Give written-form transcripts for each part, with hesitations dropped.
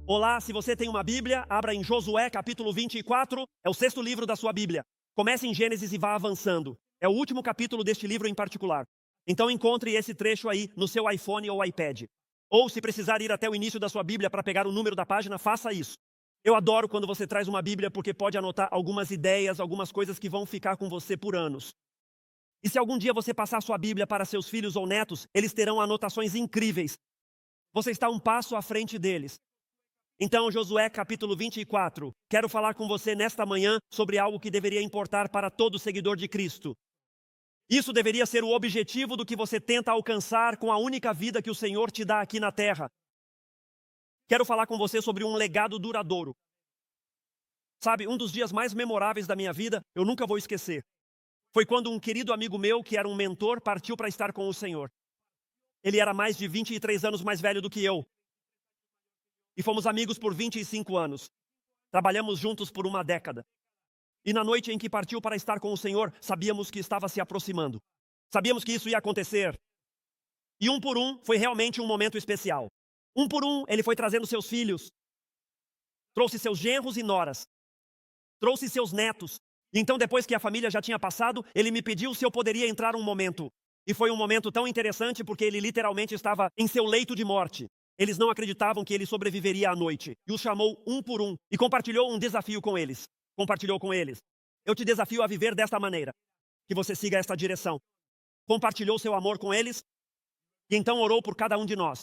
Olá, se você tem uma Bíblia, abra em Josué capítulo 24, é o sexto livro da sua Bíblia. Comece em Gênesis e vá avançando. É o último capítulo deste livro em particular. Então encontre esse trecho aí no seu iPhone ou iPad. Ou se precisar ir até o início da sua Bíblia para pegar o número da página, faça isso. Eu adoro quando você traz uma Bíblia porque pode anotar algumas ideias, algumas coisas que vão ficar com você por anos. E se algum dia você passar sua Bíblia para seus filhos ou netos, eles terão anotações incríveis. Você está um passo à frente deles. Então, Josué capítulo 24, quero falar com você nesta manhã sobre algo que deveria importar para todo seguidor de Cristo. Isso deveria ser o objetivo do que você tenta alcançar com a única vida que o Senhor te dá aqui na terra. Quero falar com você sobre um legado duradouro. Sabe, um dos dias mais memoráveis da minha vida, eu nunca vou esquecer. Foi quando um querido amigo meu, que era um mentor, partiu para estar com o Senhor. Ele era mais de 23 anos mais velho do que eu. E fomos amigos por 25 anos. Trabalhamos juntos por uma década. E na noite em que partiu para estar com o Senhor, sabíamos que estava se aproximando. Sabíamos que isso ia acontecer. E um por um, foi realmente um momento especial. Um por um, ele foi trazendo seus filhos. Trouxe seus genros e noras. Trouxe seus netos. E então, depois que a família já tinha passado, ele me pediu se eu poderia entrar um momento. E foi um momento tão interessante porque ele literalmente estava em seu leito de morte. Eles não acreditavam que ele sobreviveria à noite. E os chamou um por um e compartilhou um desafio com eles. Compartilhou com eles. Eu te desafio a viver desta maneira. Que você siga esta direção. Compartilhou seu amor com eles. E então orou por cada um de nós.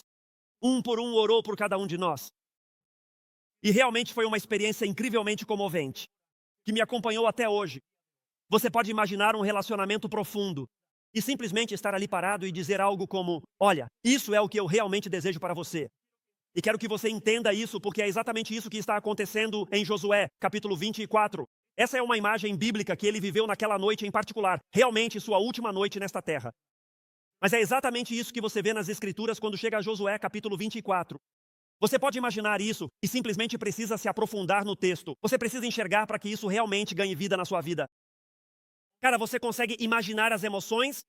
Um por um orou por cada um de nós. E realmente foi uma experiência incrivelmente comovente. Que me acompanhou até hoje. Você pode imaginar um relacionamento profundo. E simplesmente estar ali parado e dizer algo como: olha, isso é o que eu realmente desejo para você. E quero que você entenda isso, porque é exatamente isso que está acontecendo em Josué, capítulo 24. Essa é uma imagem bíblica que ele viveu naquela noite em particular, realmente sua última noite nesta terra. Mas é exatamente isso que você vê nas Escrituras quando chega a Josué, capítulo 24. Você pode imaginar isso e simplesmente precisa se aprofundar no texto. Você precisa enxergar para que isso realmente ganhe vida na sua vida. Cara, você consegue imaginar as emoções?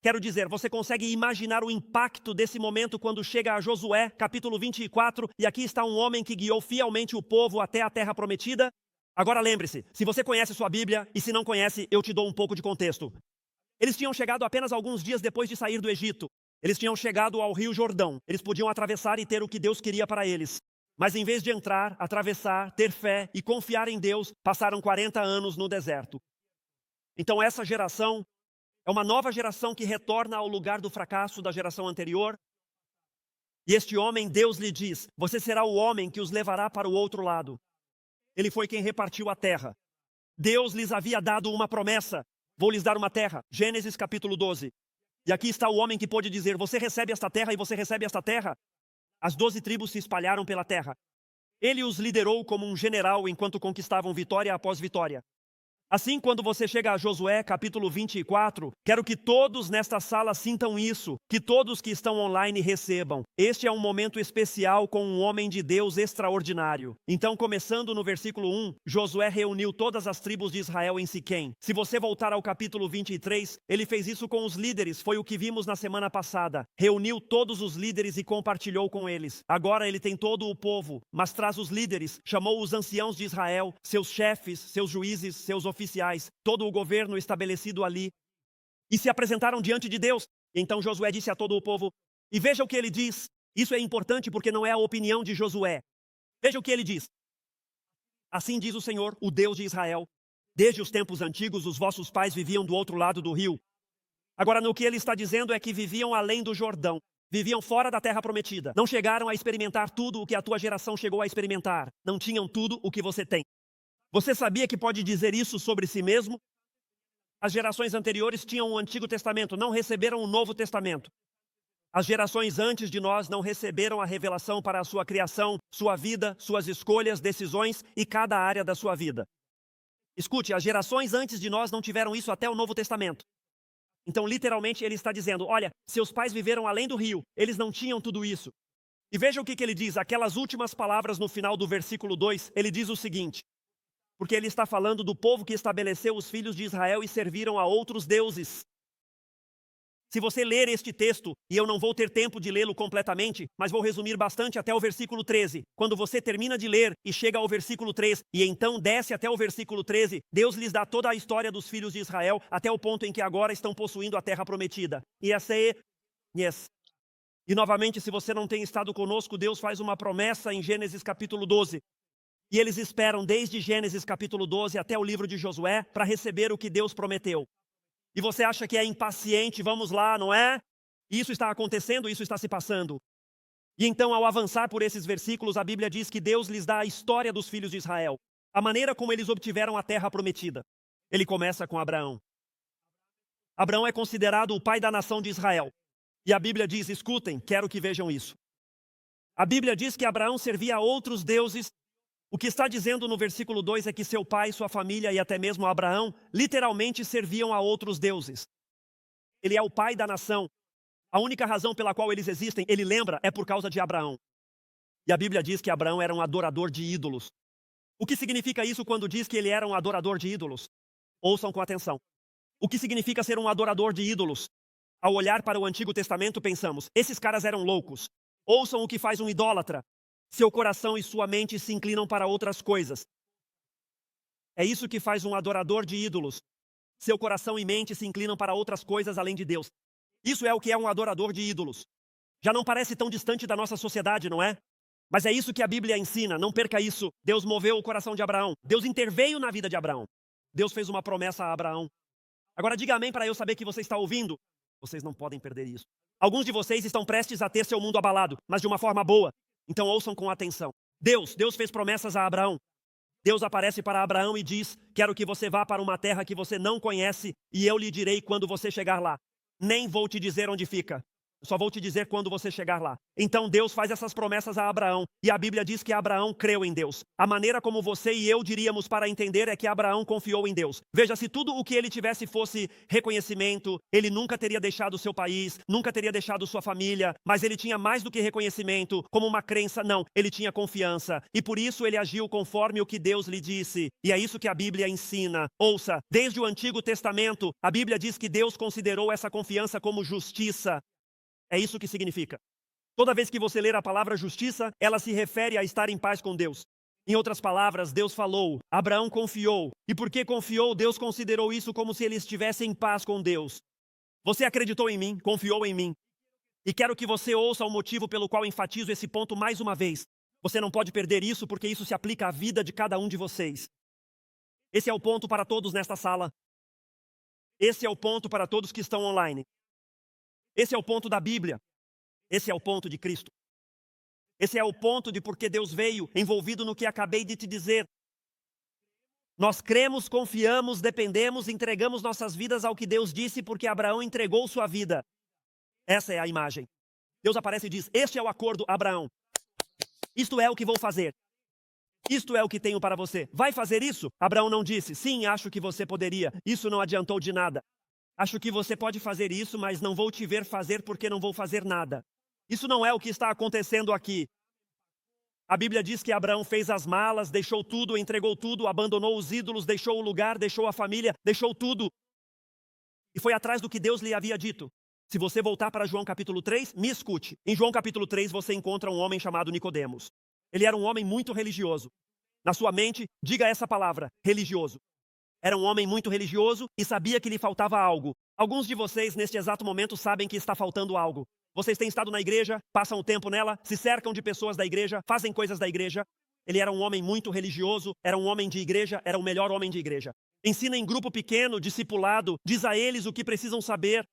Quero dizer, você consegue imaginar o impacto desse momento quando chega a Josué, capítulo 24, e aqui está um homem que guiou fielmente o povo até a terra prometida? Agora lembre-se, se você conhece sua Bíblia, e se não conhece, eu te dou um pouco de contexto. Eles tinham chegado apenas alguns dias depois de sair do Egito. Eles tinham chegado ao Rio Jordão. Eles podiam atravessar e ter o que Deus queria para eles. Mas em vez de entrar, atravessar, ter fé e confiar em Deus, passaram 40 anos no deserto. Então essa geração é uma nova geração que retorna ao lugar do fracasso da geração anterior. E este homem, Deus lhe diz: você será o homem que os levará para o outro lado. Ele foi quem repartiu a terra. Deus lhes havia dado uma promessa: vou lhes dar uma terra. Gênesis capítulo 12. E aqui está o homem que pôde dizer: você recebe esta terra e você recebe esta terra. As 12 tribos se espalharam pela terra. Ele os liderou como um general enquanto conquistavam vitória após vitória. Assim, quando você chega a Josué, capítulo 24, quero que todos nesta sala sintam isso, que todos que estão online recebam. Este é um momento especial com um homem de Deus extraordinário. Então, começando no versículo 1, Josué reuniu todas as tribos de Israel em Siquém. Se você voltar ao capítulo 23, ele fez isso com os líderes, foi o que vimos na semana passada. Reuniu todos os líderes e compartilhou com eles. Agora ele tem todo o povo, mas traz os líderes, chamou os anciãos de Israel, seus chefes, seus juízes, seus oficiais, todo o governo estabelecido ali, e se apresentaram diante de Deus. Então Josué disse a todo o povo, e veja o que ele diz. Isso é importante porque não é a opinião de Josué. Veja o que ele diz. Assim diz o Senhor, o Deus de Israel: desde os tempos antigos os vossos pais viviam do outro lado do rio. Agora, no que ele está dizendo é que viviam além do Jordão. Viviam fora da terra prometida. Não chegaram a experimentar tudo o que a tua geração chegou a experimentar. Não tinham tudo o que você tem. Você sabia que pode dizer isso sobre si mesmo? As gerações anteriores tinham o Antigo Testamento, não receberam o Novo Testamento. As gerações antes de nós não receberam a revelação para a sua criação, sua vida, suas escolhas, decisões e cada área da sua vida. Escute, as gerações antes de nós não tiveram isso até o Novo Testamento. Então, literalmente, ele está dizendo, olha, seus pais viveram além do rio, eles não tinham tudo isso. E veja o que ele diz, aquelas últimas palavras no final do versículo 2, ele diz o seguinte: porque ele está falando do povo que estabeleceu os filhos de Israel e serviram a outros deuses. Se você ler este texto, e eu não vou ter tempo de lê-lo completamente, mas vou resumir bastante até o versículo 13. Quando você termina de ler e chega ao versículo 3, e então desce até o versículo 13, Deus lhes dá toda a história dos filhos de Israel, até o ponto em que agora estão possuindo a terra prometida. E novamente, se você não tem estado conosco, Deus faz uma promessa em Gênesis capítulo 12. E eles esperam desde Gênesis capítulo 12 até o livro de Josué para receber o que Deus prometeu. E você acha que é impaciente, vamos lá, não é? Isso está acontecendo, isso está se passando. E então, ao avançar por esses versículos, a Bíblia diz que Deus lhes dá a história dos filhos de Israel, a maneira como eles obtiveram a terra prometida. Ele começa com Abraão. Abraão é considerado o pai da nação de Israel. E a Bíblia diz, escutem, quero que vejam isso. A Bíblia diz que Abraão servia a outros deuses. O que está dizendo no versículo 2 é que seu pai, sua família e até mesmo Abraão literalmente serviam a outros deuses. Ele é o pai da nação. A única razão pela qual eles existem, ele lembra, é por causa de Abraão. E a Bíblia diz que Abraão era um adorador de ídolos. O que significa isso quando diz que ele era um adorador de ídolos? Ouçam com atenção. O que significa ser um adorador de ídolos? Ao olhar para o Antigo Testamento, pensamos, esses caras eram loucos. Ouçam o que faz um idólatra. Seu coração e sua mente se inclinam para outras coisas. É isso que faz um adorador de ídolos. Seu coração e mente se inclinam para outras coisas além de Deus. Isso é o que é um adorador de ídolos. Já não parece tão distante da nossa sociedade, não é? Mas é isso que a Bíblia ensina, não perca isso. Deus moveu o coração de Abraão. Deus interveio na vida de Abraão. Deus fez uma promessa a Abraão. Agora diga amém para eu saber que você está ouvindo. Vocês não podem perder isso. Alguns de vocês estão prestes a ter seu mundo abalado, mas de uma forma boa. Então ouçam com atenção. Deus fez promessas a Abraão. Deus aparece para Abraão e diz, quero que você vá para uma terra que você não conhece e eu lhe direi quando você chegar lá. Nem vou te dizer onde fica. Só vou te dizer quando você chegar lá. Então Deus faz essas promessas a Abraão. E a Bíblia diz que Abraão creu em Deus. A maneira como você e eu diríamos para entender é que Abraão confiou em Deus. Veja, se tudo o que ele tivesse fosse reconhecimento, ele nunca teria deixado seu país, nunca teria deixado sua família. Mas ele tinha mais do que reconhecimento, como uma crença. Não, ele tinha confiança. E por isso ele agiu conforme o que Deus lhe disse. E é isso que a Bíblia ensina. Ouça, desde o Antigo Testamento, a Bíblia diz que Deus considerou essa confiança como justiça. É isso que significa. Toda vez que você ler a palavra justiça, ela se refere a estar em paz com Deus. Em outras palavras, Deus falou, Abraão confiou. E porque confiou, Deus considerou isso como se ele estivesse em paz com Deus. Você acreditou em mim, confiou em mim. E quero que você ouça o motivo pelo qual enfatizo esse ponto mais uma vez. Você não pode perder isso porque isso se aplica à vida de cada um de vocês. Esse é o ponto para todos nesta sala. Esse é o ponto para todos que estão online. Esse é o ponto da Bíblia. Esse é o ponto de Cristo. Esse é o ponto de porque Deus veio, envolvido no que acabei de te dizer. Nós cremos, confiamos, dependemos, entregamos nossas vidas ao que Deus disse porque Abraão entregou sua vida. Essa é a imagem. Deus aparece e diz, este é o acordo, Abraão. Isto é o que vou fazer. Isto é o que tenho para você. Vai fazer isso? Abraão não disse, sim, acho que você poderia. Isso não adiantou de nada. Acho que você pode fazer isso, mas não vou te ver fazer porque não vou fazer nada. Isso não é o que está acontecendo aqui. A Bíblia diz que Abraão fez as malas, deixou tudo, entregou tudo, abandonou os ídolos, deixou o lugar, deixou a família, deixou tudo. E foi atrás do que Deus lhe havia dito. Se você voltar para João capítulo 3, me escute. Em João capítulo 3 você encontra um homem chamado Nicodemos. Ele era um homem muito religioso. Na sua mente, diga essa palavra, religioso. Era um homem muito religioso e sabia que lhe faltava algo. Alguns de vocês, neste exato momento, sabem que está faltando algo. Vocês têm estado na igreja, passam o tempo nela, se cercam de pessoas da igreja, fazem coisas da igreja. Ele era um homem muito religioso, era um homem de igreja, era o melhor homem de igreja. Ensina em grupo pequeno, discipulado, diz a eles o que precisam saber.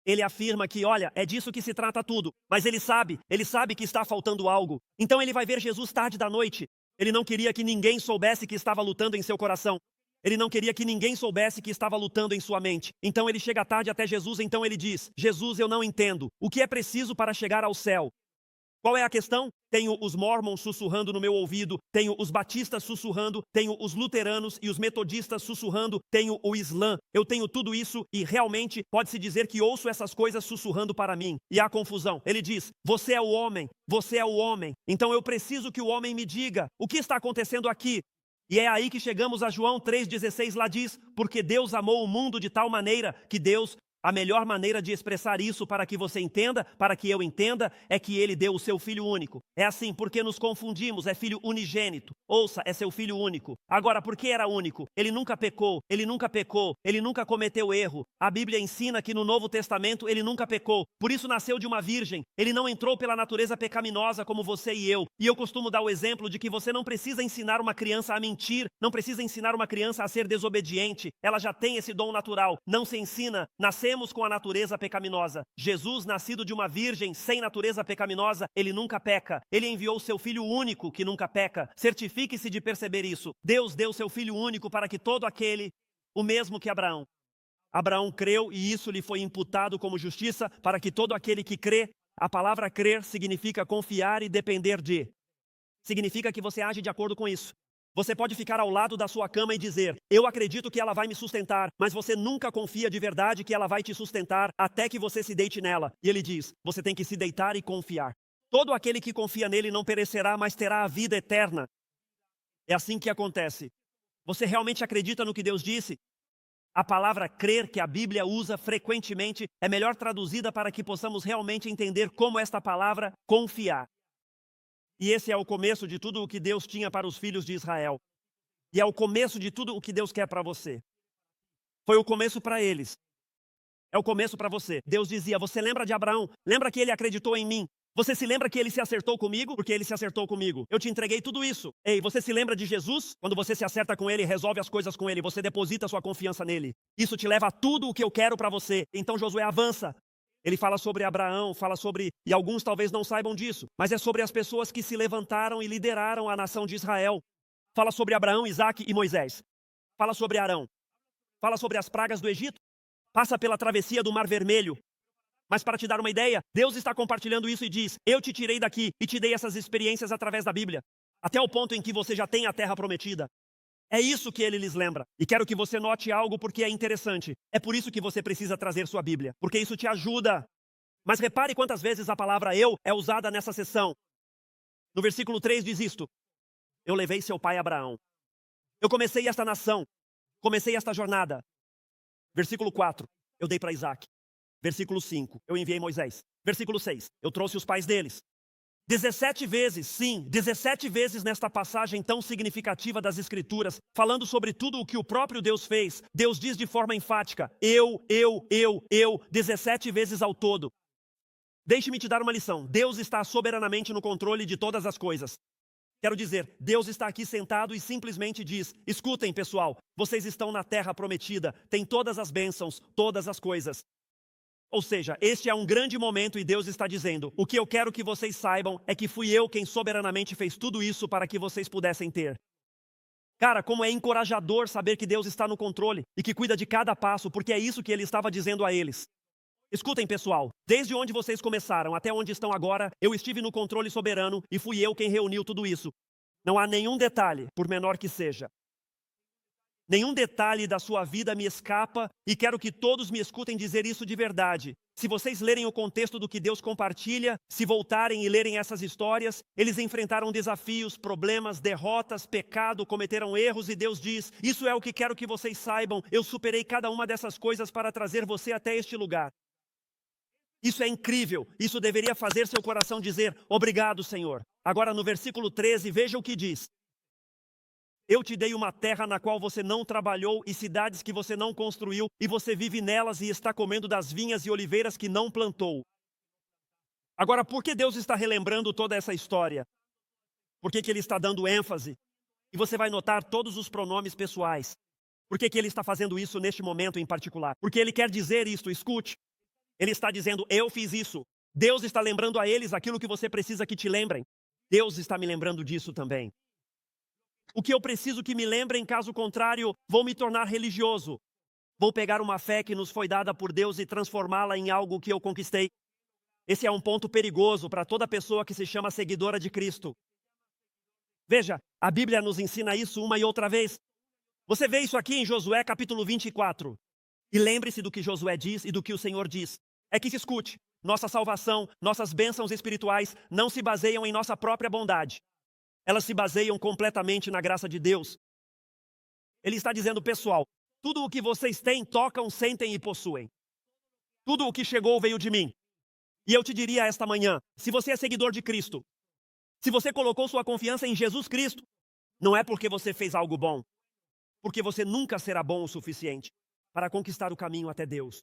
Ele afirma que, olha, é disso que se trata tudo. Mas ele sabe que está faltando algo. Então ele vai ver Jesus tarde da noite. Ele não queria que ninguém soubesse que estava lutando em seu coração. Ele não queria que ninguém soubesse que estava lutando em sua mente. Então ele chega tarde até Jesus, então ele diz, Jesus, eu não entendo. O que é preciso para chegar ao céu? Qual é a questão? Tenho os mormons sussurrando no meu ouvido, tenho os batistas sussurrando, tenho os luteranos e os metodistas sussurrando, tenho o Islã. Eu tenho tudo isso e realmente pode-se dizer que ouço essas coisas sussurrando para mim. E há confusão. Ele diz, você é o homem, você é o homem. Então eu preciso que o homem me diga, o que está acontecendo aqui? E é aí que chegamos a João 3,16, lá diz, porque Deus amou o mundo de tal maneira que Deus A melhor maneira de expressar isso para que você entenda, para que eu entenda, é que ele deu o seu filho único. É assim, porque nos confundimos, é filho unigênito. Ouça, é seu filho único. Agora, por que era único? Ele nunca pecou, ele nunca pecou, ele nunca cometeu erro. A Bíblia ensina que no Novo Testamento ele nunca pecou. Por isso nasceu de uma virgem. Ele não entrou pela natureza pecaminosa como você e eu. E eu costumo dar o exemplo de que você não precisa ensinar uma criança a mentir, não precisa ensinar uma criança a ser desobediente. Ela já tem esse dom natural. Não se ensina. Nascemos com a natureza pecaminosa. Jesus, nascido de uma virgem sem natureza pecaminosa, ele nunca peca. Ele enviou seu filho único que nunca peca. Certifique-se de perceber isso. Deus deu seu filho único para que todo aquele, o mesmo que Abraão. Abraão creu e isso lhe foi imputado como justiça, para que todo aquele que crê, a palavra crer significa confiar e depender de. Significa que você age de acordo com isso. Você pode ficar ao lado da sua cama e dizer, eu acredito que ela vai me sustentar, mas você nunca confia de verdade que ela vai te sustentar até que você se deite nela. E ele diz, você tem que se deitar e confiar. Todo aquele que confia nele não perecerá, mas terá a vida eterna. É assim que acontece. Você realmente acredita no que Deus disse? A palavra crer, que a Bíblia usa frequentemente, é melhor traduzida para que possamos realmente entender como esta palavra confiar. E esse é o começo de tudo o que Deus tinha para os filhos de Israel. E é o começo de tudo o que Deus quer para você. Foi o começo para eles. É o começo para você. Deus dizia, você lembra de Abraão? Lembra que ele acreditou em mim? Você se lembra que ele se acertou comigo? Porque ele se acertou comigo. Eu te entreguei tudo isso. Ei, você se lembra de Jesus? Quando você se acerta com ele e resolve as coisas com ele, você deposita sua confiança nele. Isso te leva a tudo o que eu quero para você. Então Josué avança. Ele fala sobre Abraão, fala sobre, e alguns talvez não saibam disso, mas é sobre as pessoas que se levantaram e lideraram a nação de Israel. Fala sobre Abraão, Isaque e Moisés. Fala sobre Arão. Fala sobre as pragas do Egito. Passa pela travessia do Mar Vermelho. Mas para te dar uma ideia, Deus está compartilhando isso e diz, eu te tirei daqui e te dei essas experiências através da Bíblia, até o ponto em que você já tem a terra prometida. É isso que ele lhes lembra. E quero que você note algo porque é interessante. É por isso que você precisa trazer sua Bíblia, porque isso te ajuda. Mas repare quantas vezes a palavra eu é usada nessa sessão. No versículo 3 diz isto. Eu levei seu pai Abraão. Eu comecei esta nação. Comecei esta jornada. Versículo 4. Eu dei para Isaque. Versículo 5. Eu enviei Moisés. Versículo 6. Eu trouxe os pais deles. 17 vezes, sim, 17 vezes nesta passagem tão significativa das Escrituras, falando sobre tudo o que o próprio Deus fez, Deus diz de forma enfática, eu, 17 vezes ao todo. Deixe-me te dar uma lição, Deus está soberanamente no controle de todas as coisas. Quero dizer, Deus está aqui sentado e simplesmente diz, escutem pessoal, vocês estão na terra prometida, tem todas as bênçãos, todas as coisas. Ou seja, este é um grande momento e Deus está dizendo, o que eu quero que vocês saibam é que fui eu quem soberanamente fez tudo isso para que vocês pudessem ter. Cara, como é encorajador saber que Deus está no controle e que cuida de cada passo, porque é isso que ele estava dizendo a eles. Escutem pessoal, desde onde vocês começaram até onde estão agora, eu estive no controle soberano e fui eu quem reuniu tudo isso. Não há nenhum detalhe, por menor que seja. Nenhum detalhe da sua vida me escapa e quero que todos me escutem dizer isso de verdade. Se vocês lerem o contexto do que Deus compartilha, se voltarem e lerem essas histórias, eles enfrentaram desafios, problemas, derrotas, pecado, cometeram erros e Deus diz, isso é o que quero que vocês saibam, eu superei cada uma dessas coisas para trazer você até este lugar. Isso é incrível, isso deveria fazer seu coração dizer, obrigado Senhor. Agora no versículo 13, veja o que diz. Eu te dei uma terra na qual você não trabalhou e cidades que você não construiu, e você vive nelas e está comendo das vinhas e oliveiras que não plantou. Agora, por que Deus está relembrando toda essa história? Por que ele está dando ênfase? E você vai notar todos os pronomes pessoais. Por que ele está fazendo isso neste momento em particular? Porque ele quer dizer isto, escute. Ele está dizendo, eu fiz isso. Deus está lembrando a eles aquilo que você precisa que te lembrem. Deus está me lembrando disso também. O que eu preciso que me lembrem, caso contrário, vou me tornar religioso. Vou pegar uma fé que nos foi dada por Deus e transformá-la em algo que eu conquistei. Esse é um ponto perigoso para toda pessoa que se chama seguidora de Cristo. Veja, a Bíblia nos ensina isso uma e outra vez. Você vê isso aqui em Josué capítulo 24. E lembre-se do que Josué diz e do que o Senhor diz. É que se escute, nossa salvação, nossas bênçãos espirituais não se baseiam em nossa própria bondade. Elas se baseiam completamente na graça de Deus. Ele está dizendo, pessoal, tudo o que vocês têm, tocam, sentem e possuem. Tudo o que chegou veio de mim. E eu te diria esta manhã, se você é seguidor de Cristo, se você colocou sua confiança em Jesus Cristo, não é porque você fez algo bom, porque você nunca será bom o suficiente para conquistar o caminho até Deus.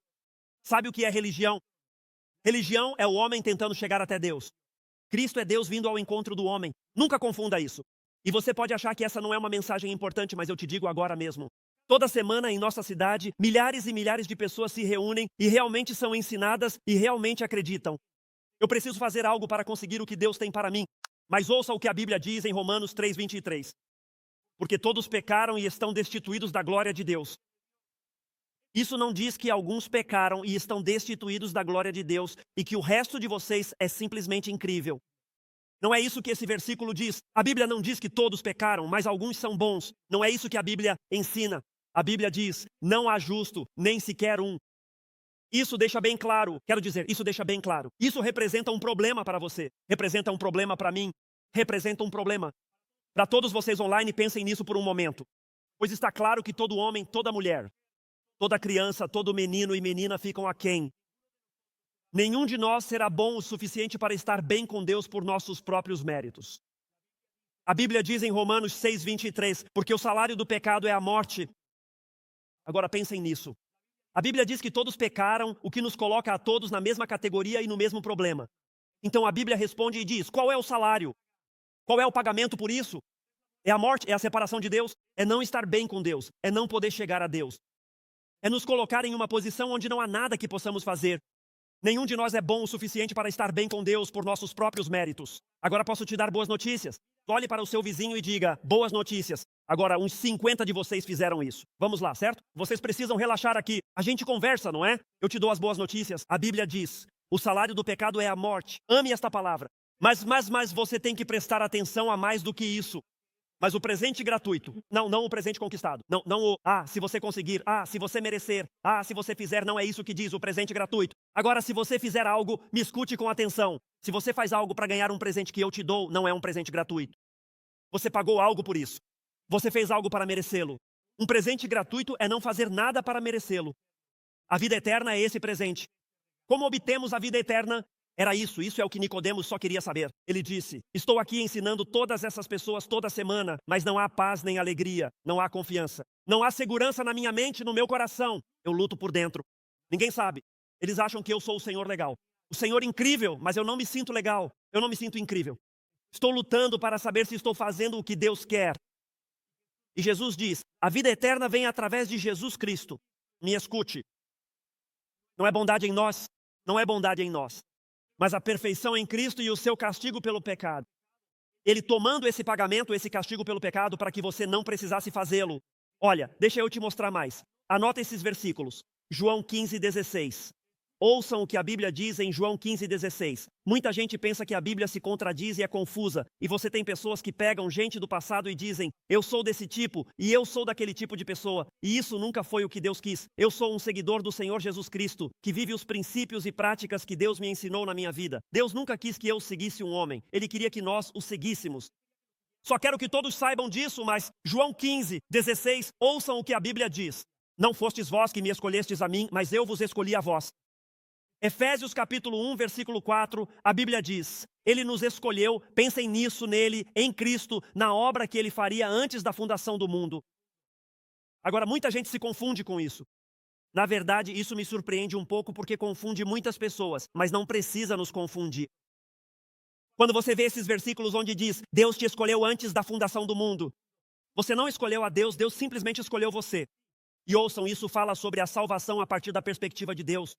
Sabe o que é religião? Religião é o homem tentando chegar até Deus. Cristo é Deus vindo ao encontro do homem. Nunca confunda isso. E você pode achar que essa não é uma mensagem importante, mas eu te digo agora mesmo. Toda semana em nossa cidade, milhares e milhares de pessoas se reúnem e realmente são ensinadas e realmente acreditam. Eu preciso fazer algo para conseguir o que Deus tem para mim. Mas ouça o que a Bíblia diz em Romanos 3:23. Porque todos pecaram e estão destituídos da glória de Deus. Isso não diz que alguns pecaram e estão destituídos da glória de Deus e que o resto de vocês é simplesmente incrível. Não é isso que esse versículo diz. A Bíblia não diz que todos pecaram, mas alguns são bons. Não é isso que a Bíblia ensina. A Bíblia diz, não há justo, nem sequer um. Isso deixa bem claro, isso deixa bem claro. Isso representa um problema para você, representa um problema para mim, representa um problema. Para todos vocês online, pensem nisso por um momento. Pois está claro que todo homem, toda mulher, toda criança, todo menino e menina ficam aquém. Nenhum de nós será bom o suficiente para estar bem com Deus por nossos próprios méritos. A Bíblia diz em Romanos 6:23, porque o salário do pecado é a morte. Agora pensem nisso. A Bíblia diz que todos pecaram, o que nos coloca a todos na mesma categoria e no mesmo problema. Então a Bíblia responde e diz, qual é o salário? Qual é o pagamento por isso? É a morte? É a separação de Deus? É não estar bem com Deus? É não poder chegar a Deus? É nos colocar em uma posição onde não há nada que possamos fazer. Nenhum de nós é bom o suficiente para estar bem com Deus por nossos próprios méritos. Agora posso te dar boas notícias. Olhe para o seu vizinho e diga, boas notícias. Agora, uns 50 de vocês fizeram isso. Vamos lá, certo? Vocês precisam relaxar aqui. A gente conversa, não é? Eu te dou as boas notícias. A Bíblia diz, o salário do pecado é a morte. Ame esta palavra. Mas você tem que prestar atenção a mais do que isso. Mas o presente gratuito, não o presente conquistado, se você conseguir, se você merecer, se você fizer, não é isso que diz o presente gratuito. Agora, se você fizer algo, me escute com atenção. Se você faz algo para ganhar um presente que eu te dou, não é um presente gratuito. Você pagou algo por isso. Você fez algo para merecê-lo. Um presente gratuito é não fazer nada para merecê-lo. A vida eterna é esse presente. Como obtemos a vida eterna? Era isso é o que Nicodemos só queria saber. Ele disse, estou aqui ensinando todas essas pessoas toda semana, mas não há paz nem alegria, não há confiança. Não há segurança na minha mente, no meu coração. Eu luto por dentro. Ninguém sabe. Eles acham que eu sou o Senhor legal. O Senhor incrível, mas eu não me sinto legal. Eu não me sinto incrível. Estou lutando para saber se estou fazendo o que Deus quer. E Jesus diz, a vida eterna vem através de Jesus Cristo. Me escute. Não é bondade em nós, não é bondade em nós. Mas a perfeição em Cristo e o seu castigo pelo pecado. Ele tomando esse pagamento, esse castigo pelo pecado, para que você não precisasse fazê-lo. Olha, deixa eu te mostrar mais. Anota esses versículos. João 15:16. Ouçam o que a Bíblia diz em João 15:16. Muita gente pensa que a Bíblia se contradiz e é confusa. E você tem pessoas que pegam gente do passado e dizem, eu sou desse tipo e eu sou daquele tipo de pessoa. E isso nunca foi o que Deus quis. Eu sou um seguidor do Senhor Jesus Cristo, que vive os princípios e práticas que Deus me ensinou na minha vida. Deus nunca quis que eu seguisse um homem. Ele queria que nós o seguíssemos. Só quero que todos saibam disso, mas João 15:16, ouçam o que a Bíblia diz. Não fostes vós que me escolhestes a mim, mas eu vos escolhi a vós. Efésios capítulo 1, versículo 4, a Bíblia diz, Ele nos escolheu, pensem nisso, nele, em Cristo, na obra que Ele faria antes da fundação do mundo. Agora, muita gente se confunde com isso. Na verdade, isso me surpreende um pouco porque confunde muitas pessoas, mas não precisa nos confundir. Quando você vê esses versículos onde diz, Deus te escolheu antes da fundação do mundo, você não escolheu a Deus, Deus simplesmente escolheu você. E ouçam, isso fala sobre a salvação a partir da perspectiva de Deus.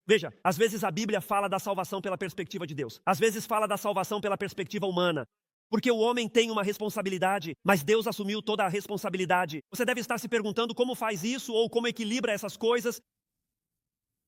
Veja, às vezes a Bíblia fala da salvação pela perspectiva de Deus. Às vezes fala da salvação pela perspectiva humana. Porque o homem tem uma responsabilidade, mas Deus assumiu toda a responsabilidade. Você deve estar se perguntando como faz isso ou como equilibra essas coisas.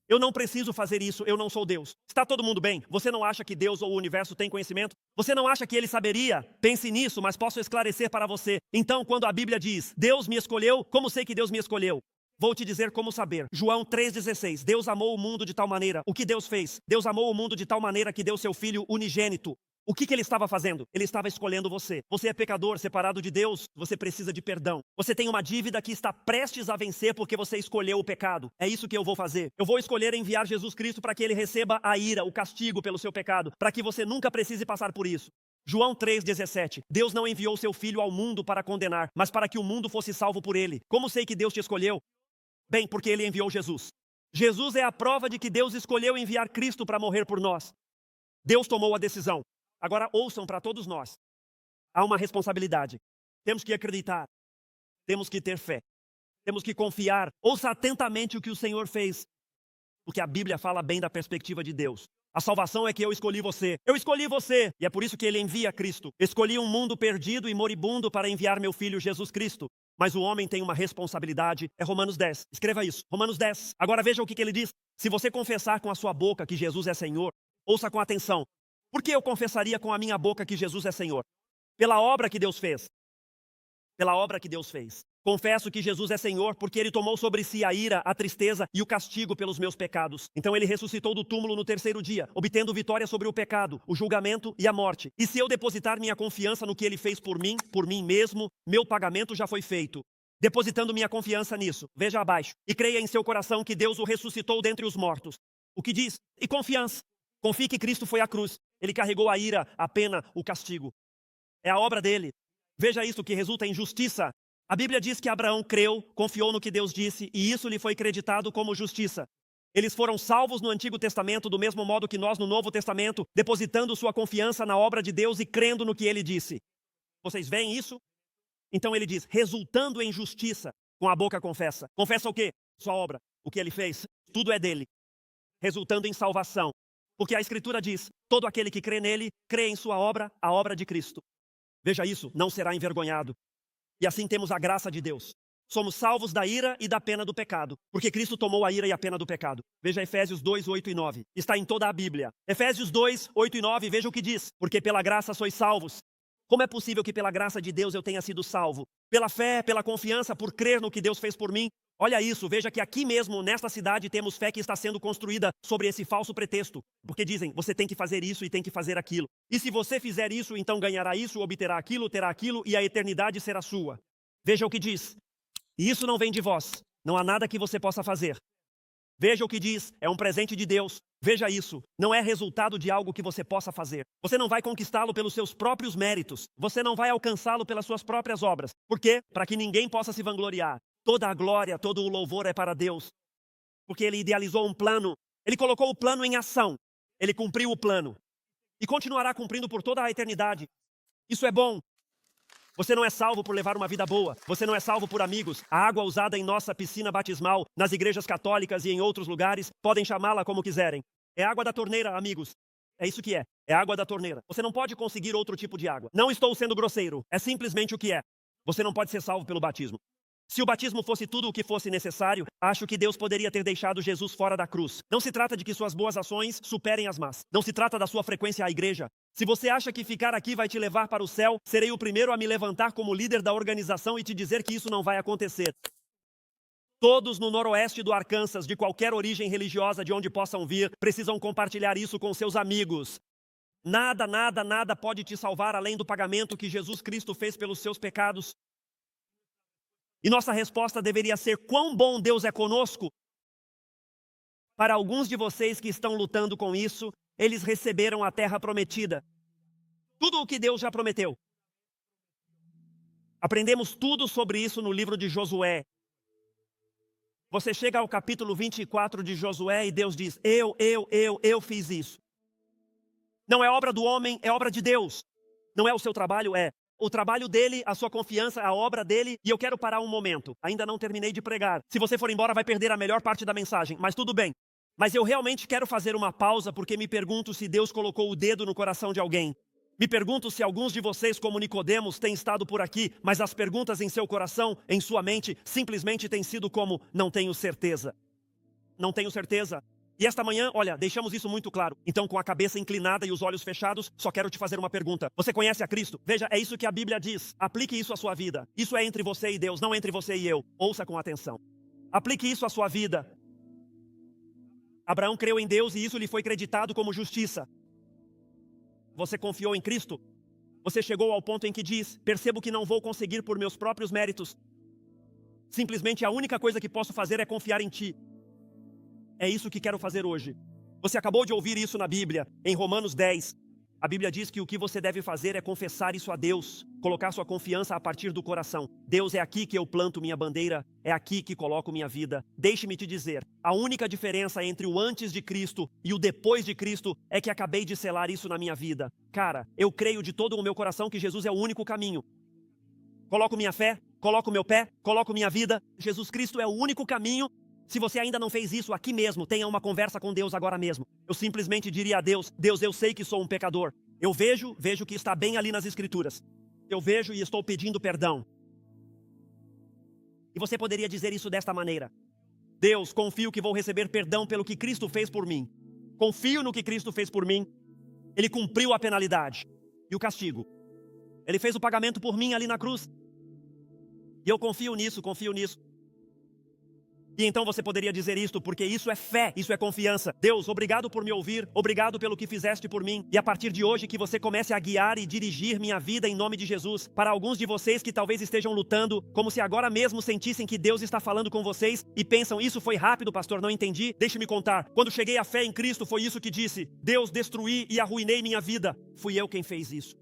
Eu não preciso fazer isso, eu não sou Deus. Está todo mundo bem? Você não acha que Deus ou o universo tem conhecimento? Você não acha que Ele saberia? Pense nisso, mas posso esclarecer para você. Então, quando a Bíblia diz, Deus me escolheu, como sei que Deus me escolheu? Vou te dizer como saber. João 3,16. Deus amou o mundo de tal maneira. O que Deus fez? Deus amou o mundo de tal maneira que deu seu Filho unigênito. O que ele estava fazendo? Ele estava escolhendo você. Você é pecador, separado de Deus, você precisa de perdão. Você tem uma dívida que está prestes a vencer porque você escolheu o pecado. É isso que eu vou fazer. Eu vou escolher enviar Jesus Cristo para que ele receba a ira, o castigo pelo seu pecado, para que você nunca precise passar por isso. João 3,17. Deus não enviou seu Filho ao mundo para condenar, mas para que o mundo fosse salvo por ele. Como sei que Deus te escolheu? Bem, porque ele enviou Jesus. Jesus é a prova de que Deus escolheu enviar Cristo para morrer por nós. Deus tomou a decisão. Agora ouçam para todos nós. Há uma responsabilidade. Temos que acreditar. Temos que ter fé. Temos que confiar. Ouça atentamente o que o Senhor fez. Porque a Bíblia fala bem da perspectiva de Deus. A salvação é que eu escolhi você. Eu escolhi você. E é por isso que ele envia Cristo. Escolhi um mundo perdido e moribundo para enviar meu filho Jesus Cristo. Mas o homem tem uma responsabilidade. É Romanos 10. Escreva isso. Romanos 10. Agora veja o que ele diz. Se você confessar com a sua boca que Jesus é Senhor, ouça com atenção. Por que eu confessaria com a minha boca que Jesus é Senhor? Pela obra que Deus fez. Pela obra que Deus fez. Confesso que Jesus é Senhor porque ele tomou sobre si a ira, a tristeza e o castigo pelos meus pecados. Então ele ressuscitou do túmulo no terceiro dia, obtendo vitória sobre o pecado, o julgamento e a morte. E se eu depositar minha confiança no que ele fez por mim mesmo, meu pagamento já foi feito. Depositando minha confiança nisso, veja abaixo, e creia em seu coração que Deus o ressuscitou dentre os mortos. O que diz? E confiança. Confie que Cristo foi à cruz. Ele carregou a ira, a pena, o castigo. É a obra dele. Veja isso que resulta em justiça. A Bíblia diz que Abraão creu, confiou no que Deus disse, e isso lhe foi creditado como justiça. Eles foram salvos no Antigo Testamento do mesmo modo que nós no Novo Testamento, depositando sua confiança na obra de Deus e crendo no que ele disse. Vocês veem isso? Então ele diz, resultando em justiça, com a boca confessa. Confessa o quê? Sua obra, o que ele fez, tudo é dele. Resultando em salvação. Porque a Escritura diz, todo aquele que crê nele, crê em sua obra, a obra de Cristo. Veja isso, não será envergonhado. E assim temos a graça de Deus. Somos salvos da ira e da pena do pecado, porque Cristo tomou a ira e a pena do pecado. Veja Efésios 2, 8 e 9. Está em toda a Bíblia. Efésios 2, 8 e 9, veja o que diz. Porque pela graça sois salvos. Como é possível que pela graça de Deus eu tenha sido salvo? Pela fé, pela confiança, por crer no que Deus fez por mim? Olha isso, veja que aqui mesmo, nesta cidade, temos fé que está sendo construída sobre esse falso pretexto. Porque dizem, você tem que fazer isso e tem que fazer aquilo. E se você fizer isso, então ganhará isso, obterá aquilo, terá aquilo e a eternidade será sua. Veja o que diz. E isso não vem de vós. Não há nada que você possa fazer. Veja o que diz, é um presente de Deus. Veja isso, não é resultado de algo que você possa fazer. Você não vai conquistá-lo pelos seus próprios méritos. Você não vai alcançá-lo pelas suas próprias obras. Por quê? Para que ninguém possa se vangloriar. Toda a glória, todo o louvor é para Deus. Porque ele idealizou um plano. Ele colocou o plano em ação. Ele cumpriu o plano. E continuará cumprindo por toda a eternidade. Isso é bom. Você não é salvo por levar uma vida boa. Você não é salvo por amigos. A água usada em nossa piscina batismal, nas igrejas católicas e em outros lugares, podem chamá-la como quiserem. É água da torneira, amigos. É isso que é. É água da torneira. Você não pode conseguir outro tipo de água. Não estou sendo grosseiro. É simplesmente o que é. Você não pode ser salvo pelo batismo. Se o batismo fosse tudo o que fosse necessário, acho que Deus poderia ter deixado Jesus fora da cruz. Não se trata de que suas boas ações superem as más. Não se trata da sua frequência à igreja. Se você acha que ficar aqui vai te levar para o céu, serei o primeiro a me levantar como líder da organização e te dizer que isso não vai acontecer. Todos no noroeste do Arkansas, de qualquer origem religiosa de onde possam vir, precisam compartilhar isso com seus amigos. Nada, nada, nada pode te salvar além do pagamento que Jesus Cristo fez pelos seus pecados. E nossa resposta deveria ser: quão bom Deus é conosco? Para alguns de vocês que estão lutando com isso, eles receberam a terra prometida. Tudo o que Deus já prometeu. Aprendemos tudo sobre isso no livro de Josué. Você chega ao capítulo 24 de Josué e Deus diz: eu fiz isso. Não é obra do homem, é obra de Deus. Não é o seu trabalho, é o trabalho dele, a sua confiança, a obra dele. E eu quero parar um momento. Ainda não terminei de pregar. Se você for embora, vai perder a melhor parte da mensagem, mas tudo bem. Mas eu realmente quero fazer uma pausa porque me pergunto se Deus colocou o dedo no coração de alguém. Me pergunto se alguns de vocês, como Nicodemos, têm estado por aqui, mas as perguntas em seu coração, em sua mente, simplesmente têm sido como: não tenho certeza. Não tenho certeza. E esta manhã, olha, deixamos isso muito claro. Então, com a cabeça inclinada e os olhos fechados, só quero te fazer uma pergunta. Você conhece a Cristo? Veja, é isso que a Bíblia diz. Aplique isso à sua vida. Isso é entre você e Deus, não entre você e eu. Ouça com atenção. Aplique isso à sua vida. Abraão creu em Deus e isso lhe foi creditado como justiça. Você confiou em Cristo? Você chegou ao ponto em que diz: percebo que não vou conseguir por meus próprios méritos. Simplesmente a única coisa que posso fazer é confiar em Ti. É isso que quero fazer hoje. Você acabou de ouvir isso na Bíblia, em Romanos 10. A Bíblia diz que o que você deve fazer é confessar isso a Deus, colocar sua confiança a partir do coração. Deus, é aqui que eu planto minha bandeira, é aqui que coloco minha vida. Deixe-me te dizer, a única diferença entre o antes de Cristo e o depois de Cristo é que acabei de selar isso na minha vida. Cara, eu creio de todo o meu coração que Jesus é o único caminho. Coloco minha fé, coloco meu pé, coloco minha vida. Jesus Cristo é o único caminho. Se você ainda não fez isso aqui mesmo, tenha uma conversa com Deus agora mesmo. Eu simplesmente diria a Deus: Deus, eu sei que sou um pecador. Eu vejo que está bem ali nas Escrituras. Eu vejo e estou pedindo perdão. E você poderia dizer isso desta maneira: Deus, confio que vou receber perdão pelo que Cristo fez por mim. Confio no que Cristo fez por mim. Ele cumpriu a penalidade e o castigo. Ele fez o pagamento por mim ali na cruz. E eu confio nisso, confio nisso. E então você poderia dizer isto, porque isso é fé, isso é confiança. Deus, obrigado por me ouvir, obrigado pelo que fizeste por mim. E a partir de hoje que você comece a guiar e dirigir minha vida em nome de Jesus. Para alguns de vocês que talvez estejam lutando, como se agora mesmo sentissem que Deus está falando com vocês e pensam: isso foi rápido, pastor, não entendi. Deixe-me contar. Quando cheguei à fé em Cristo, foi isso que disse: Deus, destruí e arruinei minha vida. Fui eu quem fez isso.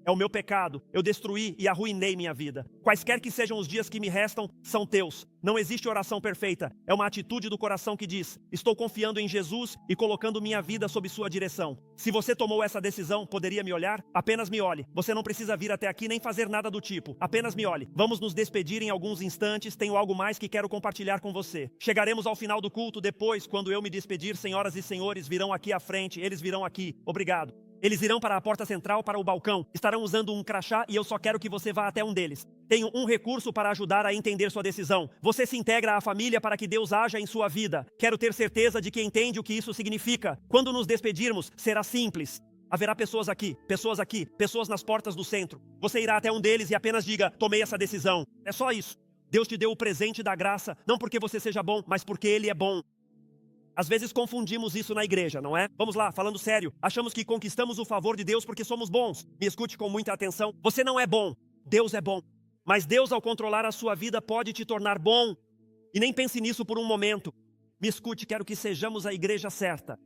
É o meu pecado, eu destruí e arruinei minha vida. Quaisquer que sejam os dias que me restam, são teus. Não existe oração perfeita, é uma atitude do coração que diz: estou confiando em Jesus e colocando minha vida sob sua direção. Se você tomou essa decisão, poderia me olhar? Apenas me olhe. Você não precisa vir até aqui nem fazer nada do tipo. Apenas me olhe. Vamos nos despedir em alguns instantes, tenho algo mais que quero compartilhar com você. Chegaremos ao final do culto depois, quando eu me despedir, senhoras e senhores virão aqui à frente, eles virão aqui. Obrigado. Eles irão para a porta central, para o balcão. Estarão usando um crachá e eu só quero que você vá até um deles. Tenho um recurso para ajudar a entender sua decisão. Você se integra à família para que Deus haja em sua vida. Quero ter certeza de que entende o que isso significa. Quando nos despedirmos, será simples. Haverá pessoas aqui, pessoas nas portas do centro. Você irá até um deles e apenas diga: tomei essa decisão. É só isso. Deus te deu o presente da graça, não porque você seja bom, mas porque Ele é bom. Às vezes confundimos isso na igreja, não é? Vamos lá, falando sério. Achamos que conquistamos o favor de Deus porque somos bons. Me escute com muita atenção. Você não é bom. Deus é bom. Mas Deus, ao controlar a sua vida, pode te tornar bom. E nem pense nisso por um momento. Me escute, quero que sejamos a igreja certa.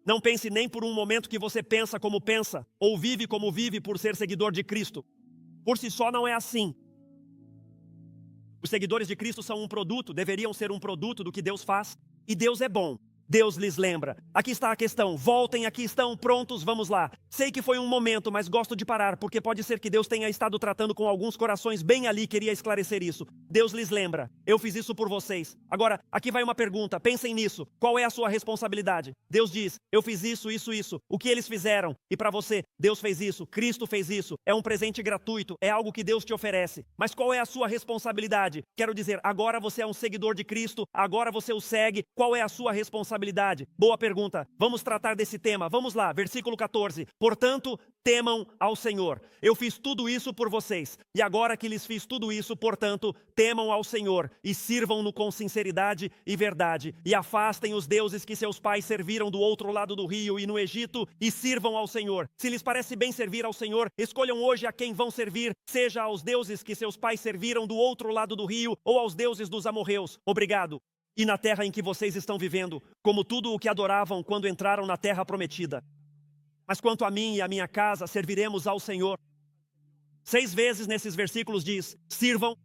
Não pense nem por um momento que você pensa como pensa, ou vive como vive por ser seguidor de Cristo. Por si só não é assim. Os seguidores de Cristo são um produto, deveriam ser um produto do que Deus faz. E Deus é bom. Deus lhes lembra. Aqui está a questão. Voltem, aqui estão, prontos, vamos lá. Sei que foi um momento, mas gosto de parar, porque pode ser que Deus tenha estado tratando com alguns corações bem ali, queria esclarecer isso. Deus lhes lembra. Eu fiz isso por vocês. Agora, aqui vai uma pergunta, pensem nisso. Qual é a sua responsabilidade? Deus diz: eu fiz isso, isso, isso. O que eles fizeram? E para você, Deus fez isso, Cristo fez isso. É um presente gratuito, é algo que Deus te oferece. Mas qual é a sua responsabilidade? Quero dizer, agora você é um seguidor de Cristo, agora você o segue. Qual é a sua responsabilidade? Boa pergunta. Vamos tratar desse tema. Vamos lá, versículo 14. Portanto, temam ao Senhor. Eu fiz tudo isso por vocês. E agora que lhes fiz tudo isso, portanto, temam ao Senhor e sirvam-no com sinceridade e verdade. E afastem os deuses que seus pais serviram do outro lado do rio e no Egito e sirvam ao Senhor. Se lhes parece bem servir ao Senhor, escolham hoje a quem vão servir, seja aos deuses que seus pais serviram do outro lado do rio ou aos deuses dos amorreus. Obrigado. E na terra em que vocês estão vivendo, como tudo o que adoravam quando entraram na terra prometida. Mas quanto a mim e a minha casa, serviremos ao Senhor. 6 vezes nesses versículos diz: sirvam.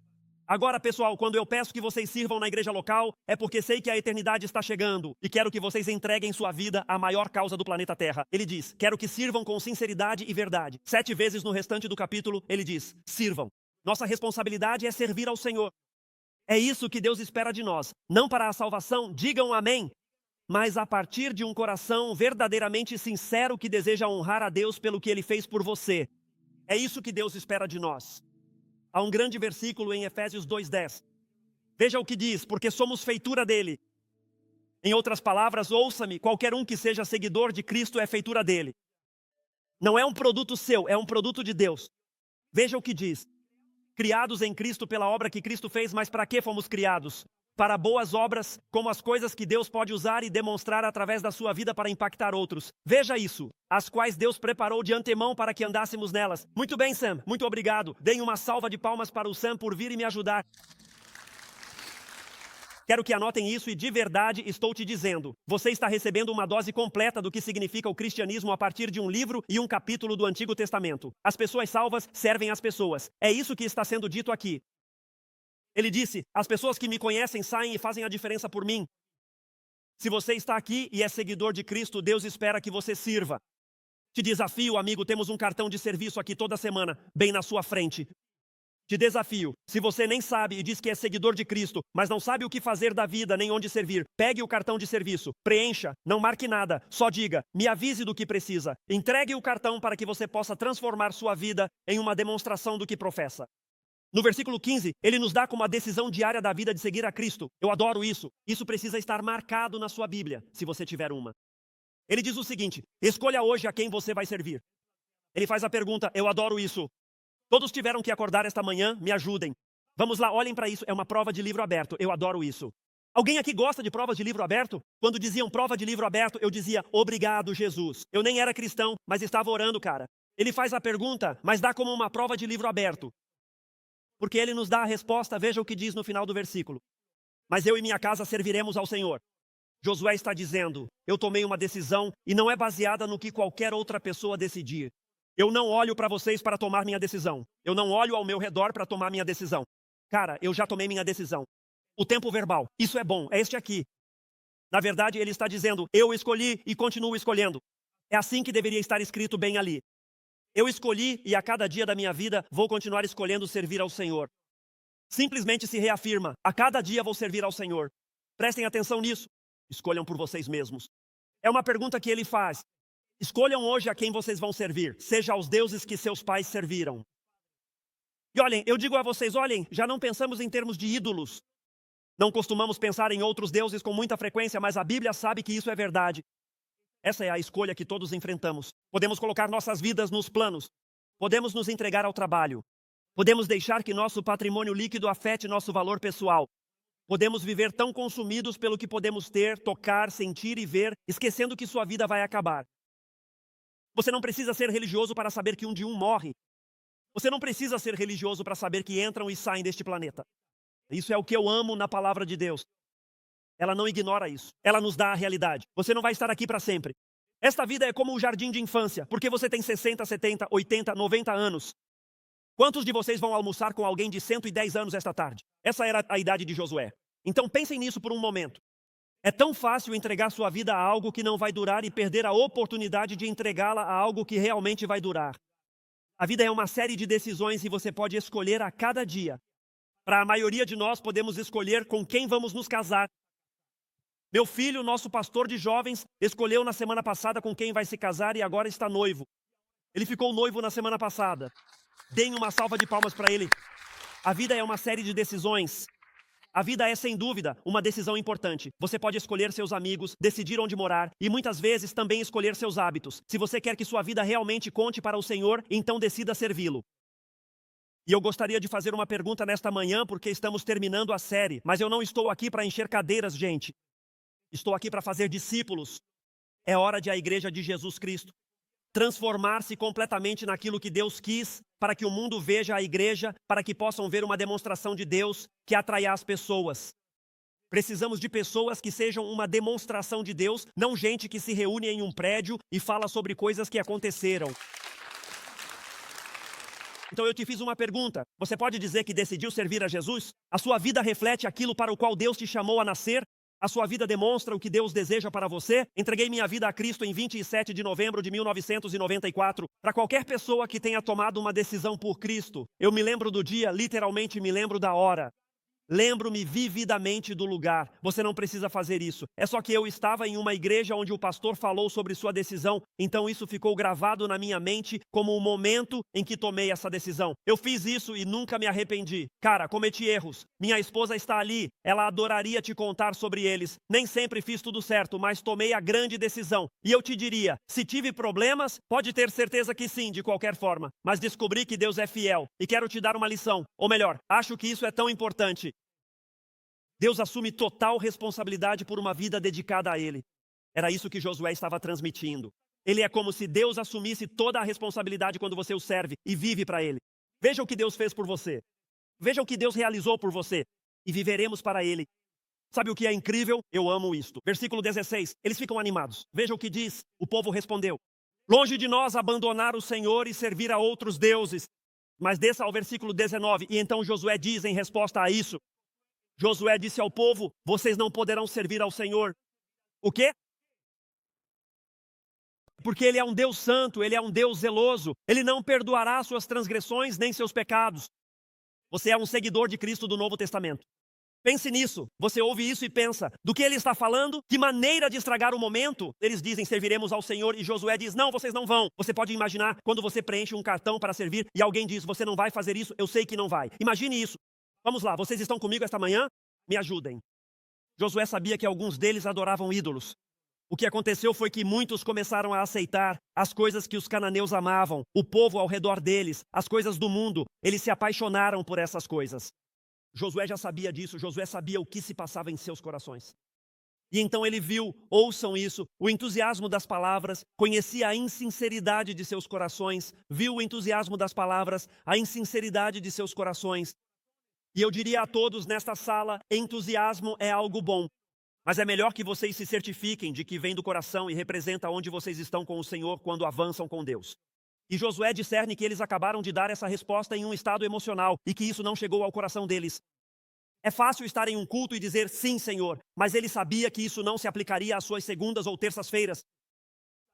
Agora, pessoal, quando eu peço que vocês sirvam na igreja local, é porque sei que a eternidade está chegando e quero que vocês entreguem sua vida à maior causa do planeta Terra. Ele diz: quero que sirvam com sinceridade e verdade. 7 vezes no restante do capítulo, ele diz: sirvam. Nossa responsabilidade é servir ao Senhor. É isso que Deus espera de nós. Não para a salvação, digam amém, mas a partir de um coração verdadeiramente sincero que deseja honrar a Deus pelo que Ele fez por você. É isso que Deus espera de nós. Há um grande versículo em Efésios 2:10. Veja o que diz: porque somos feitura dele. Em outras palavras, ouça-me, qualquer um que seja seguidor de Cristo é feitura dele. Não é um produto seu, é um produto de Deus. Veja o que diz: criados em Cristo pela obra que Cristo fez, mas para que fomos criados? para boas obras, como as coisas que Deus pode usar e demonstrar através da sua vida para impactar outros. Veja isso, as quais Deus preparou de antemão para que andássemos nelas. Muito bem, Sam, muito obrigado. Deem uma salva de palmas para o Sam por vir e me ajudar. Quero que anotem isso e de verdade estou te dizendo. Você está recebendo uma dose completa do que significa o cristianismo a partir de um livro e um capítulo do Antigo Testamento. As pessoas salvas servem as pessoas. É isso que está sendo dito aqui. Ele disse, as pessoas que me conhecem saem e fazem a diferença por mim. Se você está aqui e é seguidor de Cristo, Deus espera que você sirva. Te desafio, amigo, temos um cartão de serviço aqui toda semana, bem na sua frente. Te desafio, se você nem sabe e diz que é seguidor de Cristo, mas não sabe o que fazer da vida nem onde servir, pegue o cartão de serviço, preencha, não marque nada, só diga, me avise do que precisa. Entregue o cartão para que você possa transformar sua vida em uma demonstração do que professa. No versículo 15, ele nos dá como a decisão diária da vida de seguir a Cristo. Eu adoro isso. Isso precisa estar marcado na sua Bíblia, se você tiver uma. Ele diz o seguinte, escolha hoje a quem você vai servir. Ele faz a pergunta, eu adoro isso. Todos tiveram que acordar esta manhã, me ajudem. Vamos lá, olhem para isso, é uma prova de livro aberto, eu adoro isso. Alguém aqui gosta de provas de livro aberto? Quando diziam prova de livro aberto, eu dizia, obrigado, Jesus. Eu nem era cristão, mas estava orando, cara. Ele faz a pergunta, mas dá como uma prova de livro aberto. Porque ele nos dá a resposta, veja o que diz no final do versículo. Mas eu e minha casa serviremos ao Senhor. Josué está dizendo, eu tomei uma decisão e não é baseada no que qualquer outra pessoa decidir. Eu não olho para vocês para tomar minha decisão. Eu não olho ao meu redor para tomar minha decisão. Cara, eu já tomei minha decisão. O tempo verbal, isso é bom, é este aqui. Na verdade, ele está dizendo, eu escolhi e continuo escolhendo. É assim que deveria estar escrito bem ali. Eu escolhi e a cada dia da minha vida vou continuar escolhendo servir ao Senhor. Simplesmente se reafirma, a cada dia vou servir ao Senhor. Prestem atenção nisso. Escolham por vocês mesmos. É uma pergunta que ele faz. Escolham hoje a quem vocês vão servir, seja aos deuses que seus pais serviram. E olhem, eu digo a vocês, olhem, já não pensamos em termos de ídolos. Não costumamos pensar em outros deuses com muita frequência, mas a Bíblia sabe que isso é verdade. Essa é a escolha que todos enfrentamos. Podemos colocar nossas vidas nos planos. Podemos nos entregar ao trabalho. Podemos deixar que nosso patrimônio líquido afete nosso valor pessoal. Podemos viver tão consumidos pelo que podemos ter, tocar, sentir e ver, esquecendo que sua vida vai acabar. Você não precisa ser religioso para saber que um dia morre. Você não precisa ser religioso para saber que entram e saem deste planeta. Isso é o que eu amo na palavra de Deus. Ela não ignora isso. Ela nos dá a realidade. Você não vai estar aqui para sempre. Esta vida é como um jardim de infância, porque você tem 60, 70, 80, 90 anos. Quantos de vocês vão almoçar com alguém de 110 anos esta tarde? Essa era a idade de Josué. Então pensem nisso por um momento. É tão fácil entregar sua vida a algo que não vai durar e perder a oportunidade de entregá-la a algo que realmente vai durar. A vida é uma série de decisões e você pode escolher a cada dia. Para a maioria de nós, podemos escolher com quem vamos nos casar. Meu filho, nosso pastor de jovens, escolheu na semana passada com quem vai se casar e agora está noivo. Ele ficou noivo na semana passada. Deem uma salva de palmas para ele. A vida é uma série de decisões. A vida é, sem dúvida, uma decisão importante. Você pode escolher seus amigos, decidir onde morar e muitas vezes também escolher seus hábitos. Se você quer que sua vida realmente conte para o Senhor, então decida servi-lo. E eu gostaria de fazer uma pergunta nesta manhã porque estamos terminando a série, mas eu não estou aqui para encher cadeiras, gente. Estou aqui para fazer discípulos. É hora de a igreja de Jesus Cristo transformar-se completamente naquilo que Deus quis, para que o mundo veja a igreja, para que possam ver uma demonstração de Deus que atraia as pessoas. Precisamos de pessoas que sejam uma demonstração de Deus, não gente que se reúne em um prédio e fala sobre coisas que aconteceram. Então eu te fiz uma pergunta. Você pode dizer que decidiu servir a Jesus? A sua vida reflete aquilo para o qual Deus te chamou a nascer? A sua vida demonstra o que Deus deseja para você? Entreguei minha vida a Cristo em 27 de novembro de 1994. Para qualquer pessoa que tenha tomado uma decisão por Cristo, eu me lembro do dia, literalmente me lembro da hora. Lembro-me vividamente do lugar. Você não precisa fazer isso. É só que eu estava em uma igreja onde o pastor falou sobre sua decisão, então isso ficou gravado na minha mente como o momento em que tomei essa decisão. Eu fiz isso e nunca me arrependi. Cara, cometi erros. Minha esposa está ali. Ela adoraria te contar sobre eles. Nem sempre fiz tudo certo, mas tomei a grande decisão. E eu te diria, se tive problemas, pode ter certeza que sim, de qualquer forma. Mas descobri que Deus é fiel. E quero te dar uma lição. Ou melhor, acho que isso é tão importante. Deus assume total responsabilidade por uma vida dedicada a Ele. Era isso que Josué estava transmitindo. Ele é como se Deus assumisse toda a responsabilidade quando você o serve e vive para Ele. Veja o que Deus fez por você. Veja o que Deus realizou por você. E viveremos para Ele. Sabe o que é incrível? Eu amo isto. Versículo 16. Eles ficam animados. Veja o que diz. O povo respondeu: longe de nós abandonar o Senhor e servir a outros deuses. Mas desça ao versículo 19. E então Josué diz em resposta a isso. Josué disse ao povo: vocês não poderão servir ao Senhor. O quê? Porque Ele é um Deus santo, Ele é um Deus zeloso. Ele não perdoará suas transgressões nem seus pecados. Você é um seguidor de Cristo do Novo Testamento. Pense nisso. Você ouve isso e pensa: do que ele está falando? Que maneira de estragar o momento? Eles dizem: serviremos ao Senhor. E Josué diz: não, vocês não vão. Você pode imaginar quando você preenche um cartão para servir e alguém diz: você não vai fazer isso, eu sei que não vai. Imagine isso. Vamos lá, vocês estão comigo esta manhã? Me ajudem. Josué sabia que alguns deles adoravam ídolos. O que aconteceu foi que muitos começaram a aceitar as coisas que os cananeus amavam, o povo ao redor deles, as coisas do mundo. Eles se apaixonaram por essas coisas. Josué já sabia disso, Josué sabia o que se passava em seus corações. E então ele viu, ouçam isso, o entusiasmo das palavras, conhecia a insinceridade de seus corações, viu o entusiasmo das palavras, a insinceridade de seus corações. E eu diria a todos nesta sala: entusiasmo é algo bom. Mas é melhor que vocês se certifiquem de que vem do coração e representa onde vocês estão com o Senhor quando avançam com Deus. E Josué discerne que eles acabaram de dar essa resposta em um estado emocional e que isso não chegou ao coração deles. É fácil estar em um culto e dizer sim, Senhor, mas ele sabia que isso não se aplicaria às suas segundas ou terças-feiras.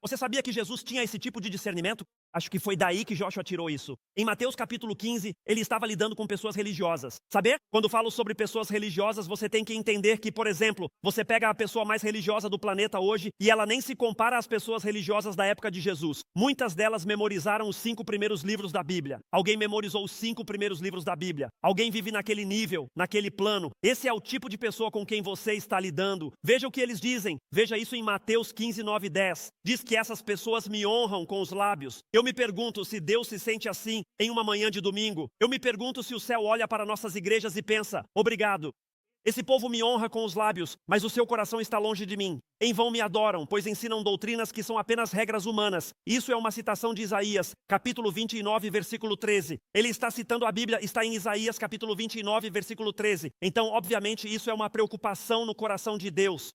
Você sabia que Jesus tinha esse tipo de discernimento? Acho que foi daí que Joshua tirou isso. Em Mateus capítulo 15, ele estava lidando com pessoas religiosas. Saber? Quando falo sobre pessoas religiosas, você tem que entender que, por exemplo, você pega a pessoa mais religiosa do planeta hoje e ela nem se compara às pessoas religiosas da época de Jesus. Muitas delas memorizaram os 5 primeiros livros da Bíblia. Alguém memorizou os 5 primeiros livros da Bíblia. Alguém vive naquele nível, naquele plano. Esse é o tipo de pessoa com quem você está lidando. Veja o que eles dizem. Veja isso em Mateus 15, 9 e 10. Diz que essas pessoas me honram com os lábios. Eu me pergunto se Deus se sente assim em uma manhã de domingo. Eu me pergunto se o céu olha para nossas igrejas e pensa: obrigado. Esse povo me honra com os lábios, mas o seu coração está longe de mim. Em vão me adoram, pois ensinam doutrinas que são apenas regras humanas. Isso é uma citação de Isaías, capítulo 29, versículo 13. Ele está citando a Bíblia, está em Isaías, capítulo 29, versículo 13. Então, obviamente, isso é uma preocupação no coração de Deus.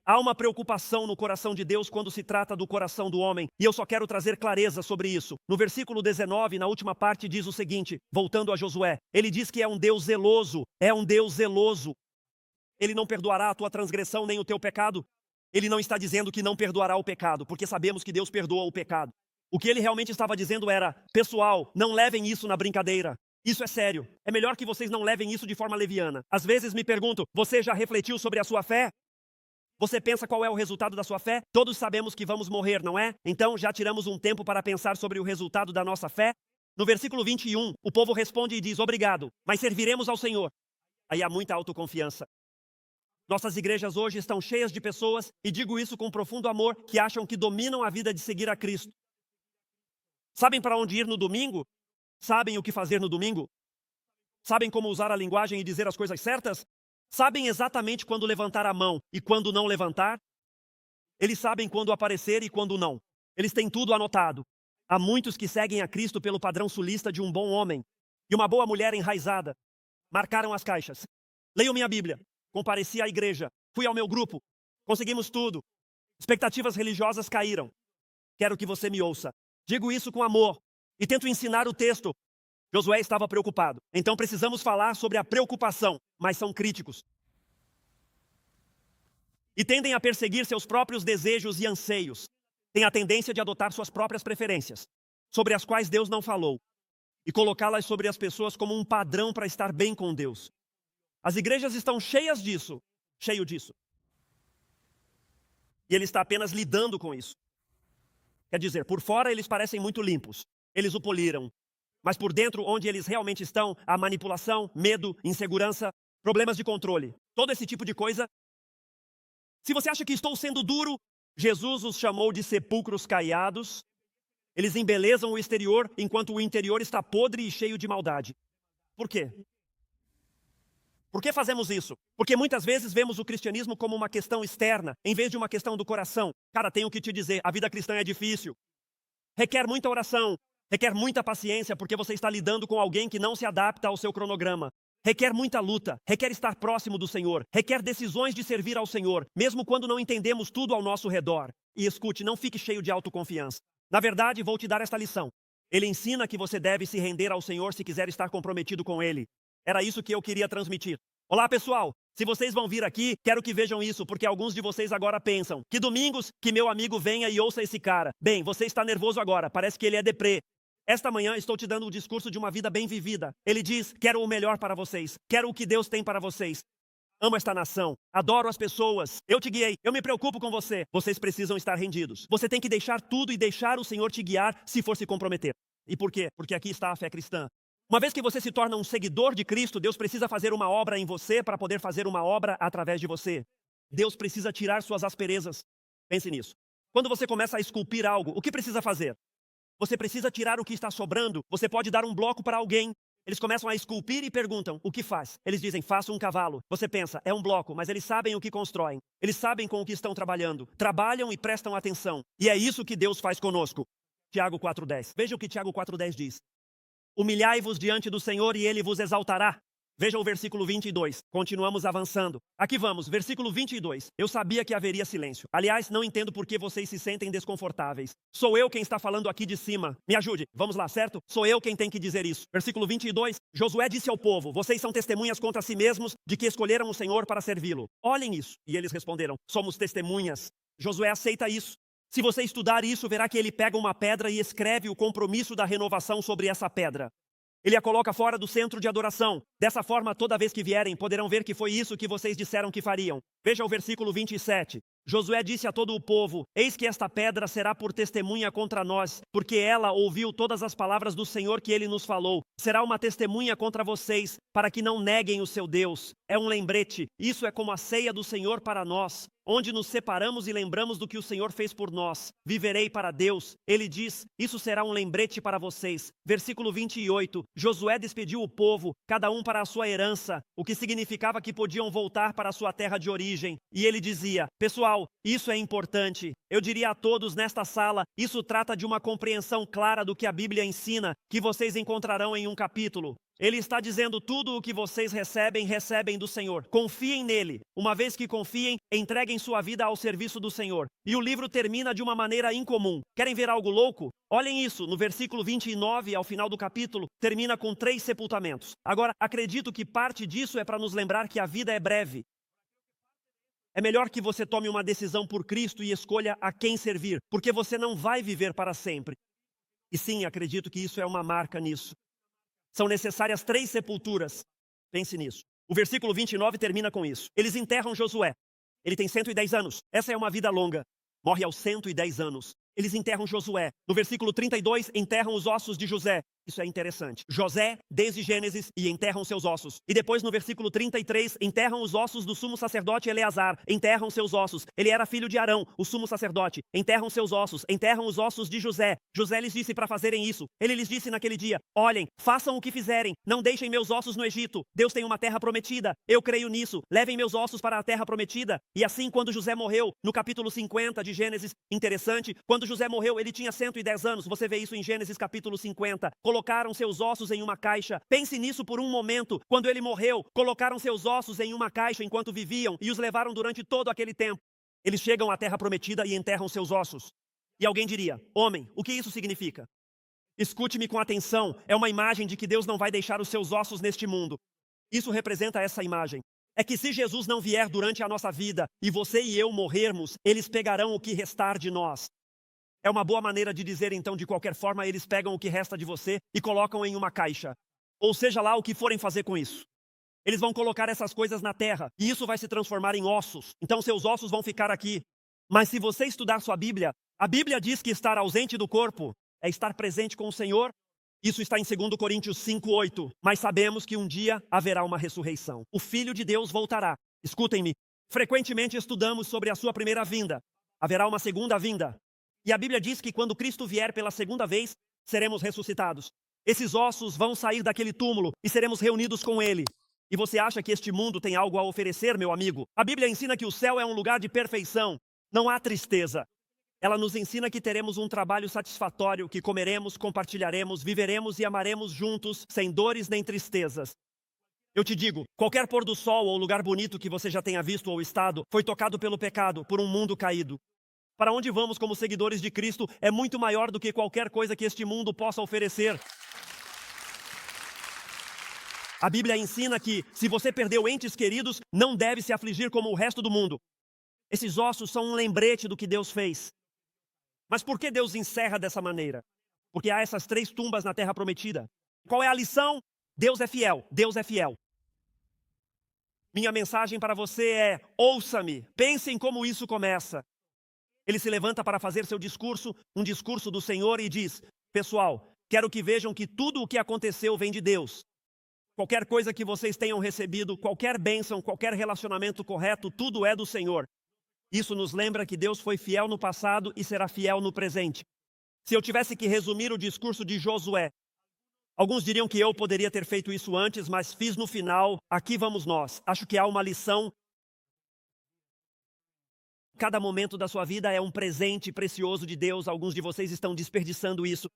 Há uma preocupação no coração de Deus quando se trata do coração do homem. E eu só quero trazer clareza sobre isso. No versículo 19, na última parte, diz o seguinte, voltando a Josué. Ele diz que é um Deus zeloso. É um Deus zeloso. Ele não perdoará a tua transgressão nem o teu pecado. Ele não está dizendo que não perdoará o pecado, porque sabemos que Deus perdoa o pecado. O que ele realmente estava dizendo era: pessoal, não levem isso na brincadeira. Isso é sério. É melhor que vocês não levem isso de forma leviana. Às vezes me pergunto: você já refletiu sobre a sua fé? Você pensa qual é o resultado da sua fé? Todos sabemos que vamos morrer, não é? Então já tiramos um tempo para pensar sobre o resultado da nossa fé? No versículo 21, o povo responde e diz: obrigado, mas serviremos ao Senhor. Aí há muita autoconfiança. Nossas igrejas hoje estão cheias de pessoas, e digo isso com profundo amor, que acham que dominam a vida de seguir a Cristo. Sabem para onde ir no domingo? Sabem o que fazer no domingo? Sabem como usar a linguagem e dizer as coisas certas? Sabem exatamente quando levantar a mão e quando não levantar? Eles sabem quando aparecer e quando não. Eles têm tudo anotado. Há muitos que seguem a Cristo pelo padrão sulista de um bom homem e uma boa mulher enraizada. Marcaram as caixas. Leio minha Bíblia. Compareci à igreja. Fui ao meu grupo. Conseguimos tudo. Expectativas religiosas caíram. Quero que você me ouça. Digo isso com amor e tento ensinar o texto. Josué estava preocupado. Então precisamos falar sobre a preocupação, mas são críticos. E tendem a perseguir seus próprios desejos e anseios. Têm a tendência de adotar suas próprias preferências, sobre as quais Deus não falou, e colocá-las sobre as pessoas como um padrão para estar bem com Deus. As igrejas estão cheias disso, cheio disso. E ele está apenas lidando com isso. Quer dizer, por fora eles parecem muito limpos. Eles o poliram. Mas por dentro, onde eles realmente estão, há manipulação, medo, insegurança, problemas de controle. Todo esse tipo de coisa. Se você acha que estou sendo duro, Jesus os chamou de sepulcros caiados. Eles embelezam o exterior, enquanto o interior está podre e cheio de maldade. Por quê? Por que fazemos isso? Porque muitas vezes vemos o cristianismo como uma questão externa, em vez de uma questão do coração. Cara, tenho que te dizer, a vida cristã é difícil. Requer muita oração, requer muita paciência, porque você está lidando com alguém que não se adapta ao seu cronograma. Requer muita luta, requer estar próximo do Senhor, requer decisões de servir ao Senhor, mesmo quando não entendemos tudo ao nosso redor. E escute, não fique cheio de autoconfiança. Na verdade, vou te dar esta lição. Ele ensina que você deve se render ao Senhor se quiser estar comprometido com Ele. Era isso que eu queria transmitir. Olá, pessoal! Se vocês vão vir aqui, quero que vejam isso, porque alguns de vocês agora pensam que domingos que meu amigo venha e ouça esse cara. Bem, você está nervoso agora, parece que ele é deprê. Esta manhã estou te dando o discurso de uma vida bem vivida. Ele diz, quero o melhor para vocês, quero o que Deus tem para vocês. Amo esta nação, adoro as pessoas, eu te guiei, eu me preocupo com você. Vocês precisam estar rendidos. Você tem que deixar tudo e deixar o Senhor te guiar se for se comprometer. E por quê? Porque aqui está a fé cristã. Uma vez que você se torna um seguidor de Cristo, Deus precisa fazer uma obra em você para poder fazer uma obra através de você. Deus precisa tirar suas asperezas. Pense nisso. Quando você começa a esculpir algo, o que precisa fazer? Você precisa tirar o que está sobrando. Você pode dar um bloco para alguém. Eles começam a esculpir e perguntam, o que faz? Eles dizem, faça um cavalo. Você pensa, é um bloco, mas eles sabem o que constroem. Eles sabem com o que estão trabalhando. Trabalham e prestam atenção. E é isso que Deus faz conosco. Tiago 4,10. Veja o que Tiago 4,10 diz. Humilhai-vos diante do Senhor e Ele vos exaltará. Veja o versículo 22. Continuamos avançando. Aqui vamos, versículo 22. Eu sabia que haveria silêncio. Aliás, não entendo por que vocês se sentem desconfortáveis. Sou eu quem está falando aqui de cima. Me ajude. Vamos lá, certo? Sou eu quem tem que dizer isso. Versículo 22. Josué disse ao povo, vocês são testemunhas contra si mesmos de que escolheram o Senhor para servi-lo. Olhem isso. E eles responderam, somos testemunhas. Josué aceita isso. Se você estudar isso, verá que ele pega uma pedra e escreve o compromisso da renovação sobre essa pedra. Ele a coloca fora do centro de adoração. Dessa forma, toda vez que vierem, poderão ver que foi isso que vocês disseram que fariam. Veja o versículo 27. Josué disse a todo o povo, eis que esta pedra será por testemunha contra nós, porque ela ouviu todas as palavras do Senhor que ele nos falou. Será uma testemunha contra vocês, para que não neguem o seu Deus. É um lembrete, isso é como a ceia do Senhor para nós, onde nos separamos e lembramos do que o Senhor fez por nós. Viverei para Deus. Ele diz, isso será um lembrete para vocês. Versículo 28, Josué despediu o povo, cada um para a sua herança, o que significava que podiam voltar para a sua terra de origem. E ele dizia, pessoal, isso é importante. Eu diria a todos nesta sala, isso trata de uma compreensão clara do que a Bíblia ensina, que vocês encontrarão em um capítulo. Ele está dizendo tudo o que vocês recebem, recebem do Senhor. Confiem nele. Uma vez que confiem, entreguem sua vida ao serviço do Senhor. E o livro termina de uma maneira incomum. Querem ver algo louco? Olhem isso, no versículo 29, ao final do capítulo, termina com 3 sepultamentos. Agora, acredito que parte disso é para nos lembrar que a vida é breve. É melhor que você tome uma decisão por Cristo e escolha a quem servir, porque você não vai viver para sempre. E sim, acredito que isso é uma marca nisso. São necessárias 3 sepulturas. Pense nisso. O versículo 29 termina com isso. Eles enterram Josué. Ele tem 110 anos. Essa é uma vida longa. Morre aos 110 anos. Eles enterram Josué. No versículo 32, enterram os ossos de José. Isso é interessante. José, desde Gênesis, e enterram seus ossos. E depois, no versículo 33, enterram os ossos do sumo sacerdote Eleazar. Enterram seus ossos. Ele era filho de Arão, o sumo sacerdote. Enterram seus ossos. Enterram os ossos de José. José lhes disse para fazerem isso. Ele lhes disse naquele dia, olhem, façam o que fizerem. Não deixem meus ossos no Egito. Deus tem uma terra prometida. Eu creio nisso. Levem meus ossos para a terra prometida. E assim, quando José morreu, no capítulo 50 de Gênesis, interessante, quando José morreu, ele tinha 110 anos. Você vê isso em Gênesis capítulo 50. Colocaram seus ossos em uma caixa. Pense nisso por um momento. Quando ele morreu, colocaram seus ossos em uma caixa enquanto viviam e os levaram durante todo aquele tempo. Eles chegam à terra prometida e enterram seus ossos. E alguém diria, homem, o que isso significa? Escute-me com atenção. É uma imagem de que Deus não vai deixar os seus ossos neste mundo. Isso representa essa imagem. É que se Jesus não vier durante a nossa vida e você e eu morrermos, eles pegarão o que restar de nós. É uma boa maneira de dizer, então, de qualquer forma, eles pegam o que resta de você e colocam em uma caixa. Ou seja lá o que forem fazer com isso. Eles vão colocar essas coisas na terra e isso vai se transformar em ossos. Então seus ossos vão ficar aqui. Mas se você estudar sua Bíblia, a Bíblia diz que estar ausente do corpo é estar presente com o Senhor. Isso está em 2 Coríntios 5:8. Mas sabemos que um dia haverá uma ressurreição. O Filho de Deus voltará. Escutem-me. Frequentemente estudamos sobre a sua primeira vinda. Haverá uma segunda vinda. E a Bíblia diz que quando Cristo vier pela segunda vez, seremos ressuscitados. Esses ossos vão sair daquele túmulo e seremos reunidos com Ele. E você acha que este mundo tem algo a oferecer, meu amigo? A Bíblia ensina que o céu é um lugar de perfeição. Não há tristeza. Ela nos ensina que teremos um trabalho satisfatório, que comeremos, compartilharemos, viveremos e amaremos juntos, sem dores nem tristezas. Eu te digo, qualquer pôr do sol ou lugar bonito que você já tenha visto ou estado, foi tocado pelo pecado, por um mundo caído. Para onde vamos como seguidores de Cristo é muito maior do que qualquer coisa que este mundo possa oferecer. A Bíblia ensina que, se você perdeu entes queridos, não deve se afligir como o resto do mundo. Esses ossos são um lembrete do que Deus fez. Mas por que Deus encerra dessa maneira? Porque há essas 3 tumbas na terra prometida. Qual é a lição? Deus é fiel, Deus é fiel. Minha mensagem para você é: ouça-me, pense em como isso começa. Ele se levanta para fazer seu discurso, um discurso do Senhor, e diz: pessoal, quero que vejam que tudo o que aconteceu vem de Deus. Qualquer coisa que vocês tenham recebido, qualquer bênção, qualquer relacionamento correto, tudo é do Senhor. Isso nos lembra que Deus foi fiel no passado e será fiel no presente. Se eu tivesse que resumir o discurso de Josué, alguns diriam que eu poderia ter feito isso antes, mas fiz no final. Aqui vamos nós. Acho que há uma lição. Cada momento da sua vida é um presente precioso de Deus. Alguns de vocês estão desperdiçando isso.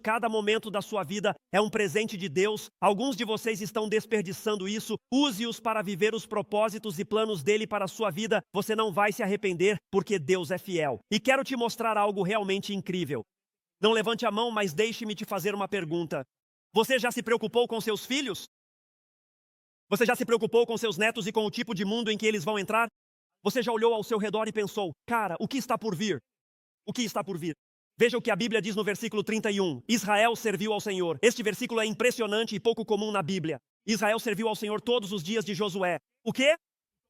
Cada momento da sua vida é um presente de Deus. Alguns de vocês estão desperdiçando isso. Use-os para viver os propósitos e planos dele para a sua vida. Você não vai se arrepender, porque Deus é fiel. E quero te mostrar algo realmente incrível. Não levante a mão, mas deixe-me te fazer uma pergunta. Você já se preocupou com seus filhos? Você já se preocupou com seus netos e com o tipo de mundo em que eles vão entrar? Você já olhou ao seu redor e pensou: cara, o que está por vir? O que está por vir? Veja o que a Bíblia diz no versículo 31. Israel serviu ao Senhor. Este versículo é impressionante e pouco comum na Bíblia. Israel serviu ao Senhor todos os dias de Josué. O quê?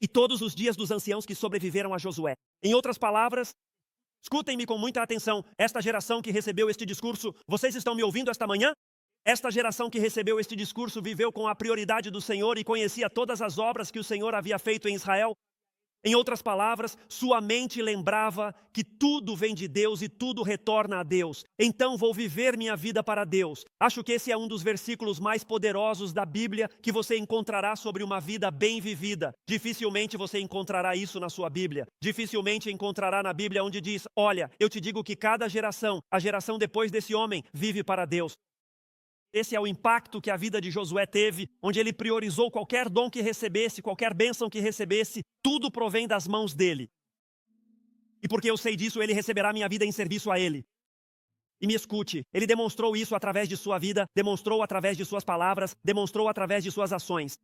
E todos os dias dos anciãos que sobreviveram a Josué. Em outras palavras, escutem-me com muita atenção. Esta geração que recebeu este discurso, vocês estão me ouvindo esta manhã? Esta geração que recebeu este discurso viveu com a prioridade do Senhor e conhecia todas as obras que o Senhor havia feito em Israel. Em outras palavras, sua mente lembrava que tudo vem de Deus e tudo retorna a Deus. Então vou viver minha vida para Deus. Acho que esse é um dos versículos mais poderosos da Bíblia que você encontrará sobre uma vida bem vivida. Dificilmente você encontrará isso na sua Bíblia. Dificilmente encontrará na Bíblia onde diz: olha, eu te digo que cada geração, a geração depois desse homem, vive para Deus. Esse é o impacto que a vida de Josué teve, onde ele priorizou qualquer dom que recebesse, qualquer bênção que recebesse, tudo provém das mãos dele. E porque eu sei disso, ele receberá minha vida em serviço a ele. E me escute, ele demonstrou isso através de sua vida, demonstrou através de suas palavras, demonstrou através de suas ações.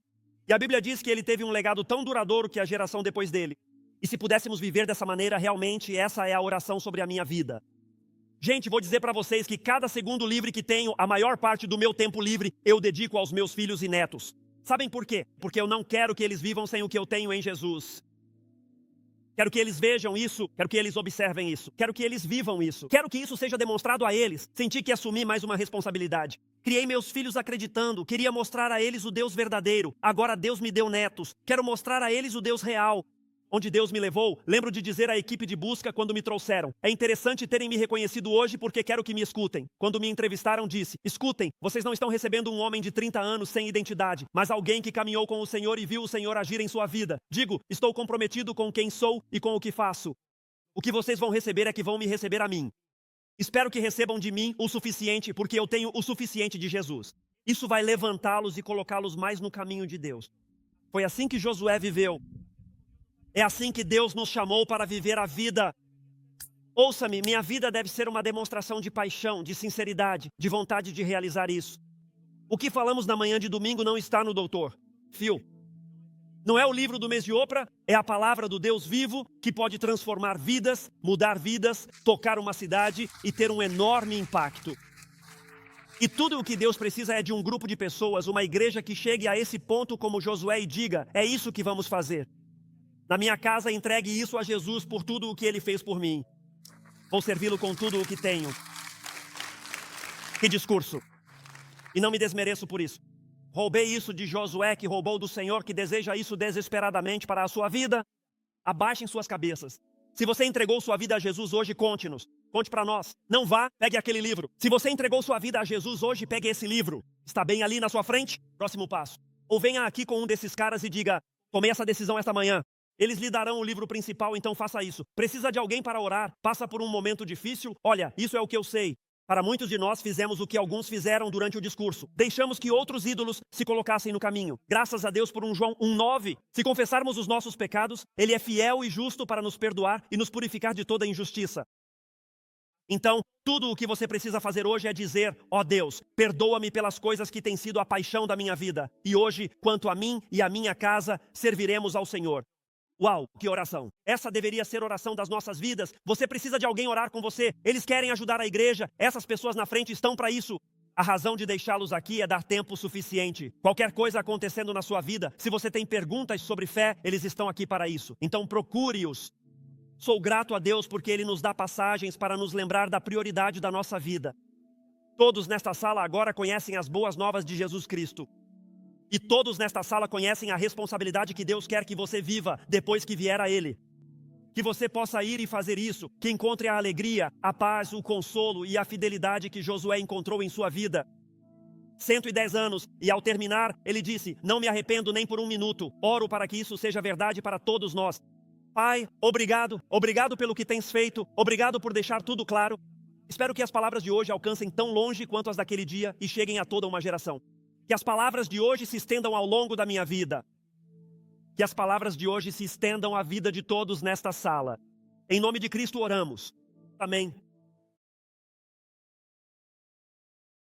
E a Bíblia diz que ele teve um legado tão duradouro que a geração depois dele. E se pudéssemos viver dessa maneira, realmente essa é a oração sobre a minha vida. Gente, vou dizer para vocês que cada segundo livre que tenho, a maior parte do meu tempo livre, eu dedico aos meus filhos e netos. Sabem por quê? Porque eu não quero que eles vivam sem o que eu tenho em Jesus. Quero que eles vejam isso, quero que eles observem isso, quero que eles vivam isso. Quero que isso seja demonstrado a eles. Senti que assumi mais uma responsabilidade. Criei meus filhos acreditando, queria mostrar a eles o Deus verdadeiro. Agora Deus me deu netos, quero mostrar a eles o Deus real. Onde Deus me levou, lembro de dizer à equipe de busca quando me trouxeram: é interessante terem me reconhecido hoje porque quero que me escutem. Quando me entrevistaram, disse: escutem, vocês não estão recebendo um homem de 30 anos sem identidade, mas alguém que caminhou com o Senhor e viu o Senhor agir em sua vida. Digo, estou comprometido com quem sou e com o que faço. O que vocês vão receber é que vão me receber a mim. Espero que recebam de mim o suficiente, porque eu tenho o suficiente de Jesus. Isso vai levantá-los e colocá-los mais no caminho de Deus. Foi assim que Josué viveu. É assim que Deus nos chamou para viver a vida. Ouça-me, minha vida deve ser uma demonstração de paixão, de sinceridade, de vontade de realizar isso. O que falamos na manhã de domingo não está no Dr. Phil. Não é o livro do mês de Oprah, é a palavra do Deus vivo que pode transformar vidas, mudar vidas, tocar uma cidade e ter um enorme impacto. E tudo o que Deus precisa é de um grupo de pessoas, uma igreja que chegue a esse ponto como Josué e diga: é isso que vamos fazer. Na minha casa, entregue isso a Jesus por tudo o que Ele fez por mim. Vou servi-lo com tudo o que tenho. Que discurso! E não me desmereço por isso. Roubei isso de Josué, que roubou do Senhor, que deseja isso desesperadamente para a sua vida. Abaixem suas cabeças. Se você entregou sua vida a Jesus hoje, conte-nos. Conte para nós. Não vá, pegue aquele livro. Se você entregou sua vida a Jesus hoje, pegue esse livro. Está bem ali na sua frente? Próximo passo. Ou venha aqui com um desses caras e diga: tomei essa decisão esta manhã. Eles lhe darão o livro principal, então faça isso. Precisa de alguém para orar? Passa por um momento difícil? Olha, isso é o que eu sei. Para muitos de nós fizemos o que alguns fizeram durante o discurso. Deixamos que outros ídolos se colocassem no caminho. Graças a Deus por um João 1,9. Se confessarmos os nossos pecados, Ele é fiel e justo para nos perdoar e nos purificar de toda injustiça. Então, tudo o que você precisa fazer hoje é dizer: ó Deus, perdoa-me pelas coisas que têm sido a paixão da minha vida. E hoje, quanto a mim e a minha casa, serviremos ao Senhor. Uau, que oração! Essa deveria ser a oração das nossas vidas. Você precisa de alguém orar com você. Eles querem ajudar a igreja. Essas pessoas na frente estão para isso. A razão de deixá-los aqui é dar tempo suficiente. Qualquer coisa acontecendo na sua vida, se você tem perguntas sobre fé, eles estão aqui para isso. Então procure-os. Sou grato a Deus porque Ele nos dá passagens para nos lembrar da prioridade da nossa vida. Todos nesta sala agora conhecem as boas novas de Jesus Cristo. E todos nesta sala conhecem a responsabilidade que Deus quer que você viva depois que vier a Ele. Que você possa ir e fazer isso, que encontre a alegria, a paz, o consolo e a fidelidade que Josué encontrou em sua vida. 110 anos, e ao terminar, ele disse: não me arrependo nem por um minuto. Oro para que isso seja verdade para todos nós. Pai, obrigado pelo que tens feito, obrigado por deixar tudo claro. Espero que as palavras de hoje alcancem tão longe quanto as daquele dia e cheguem a toda uma geração. Que as palavras de hoje se estendam ao longo da minha vida. Que as palavras de hoje se estendam à vida de todos nesta sala. Em nome de Cristo oramos. Amém.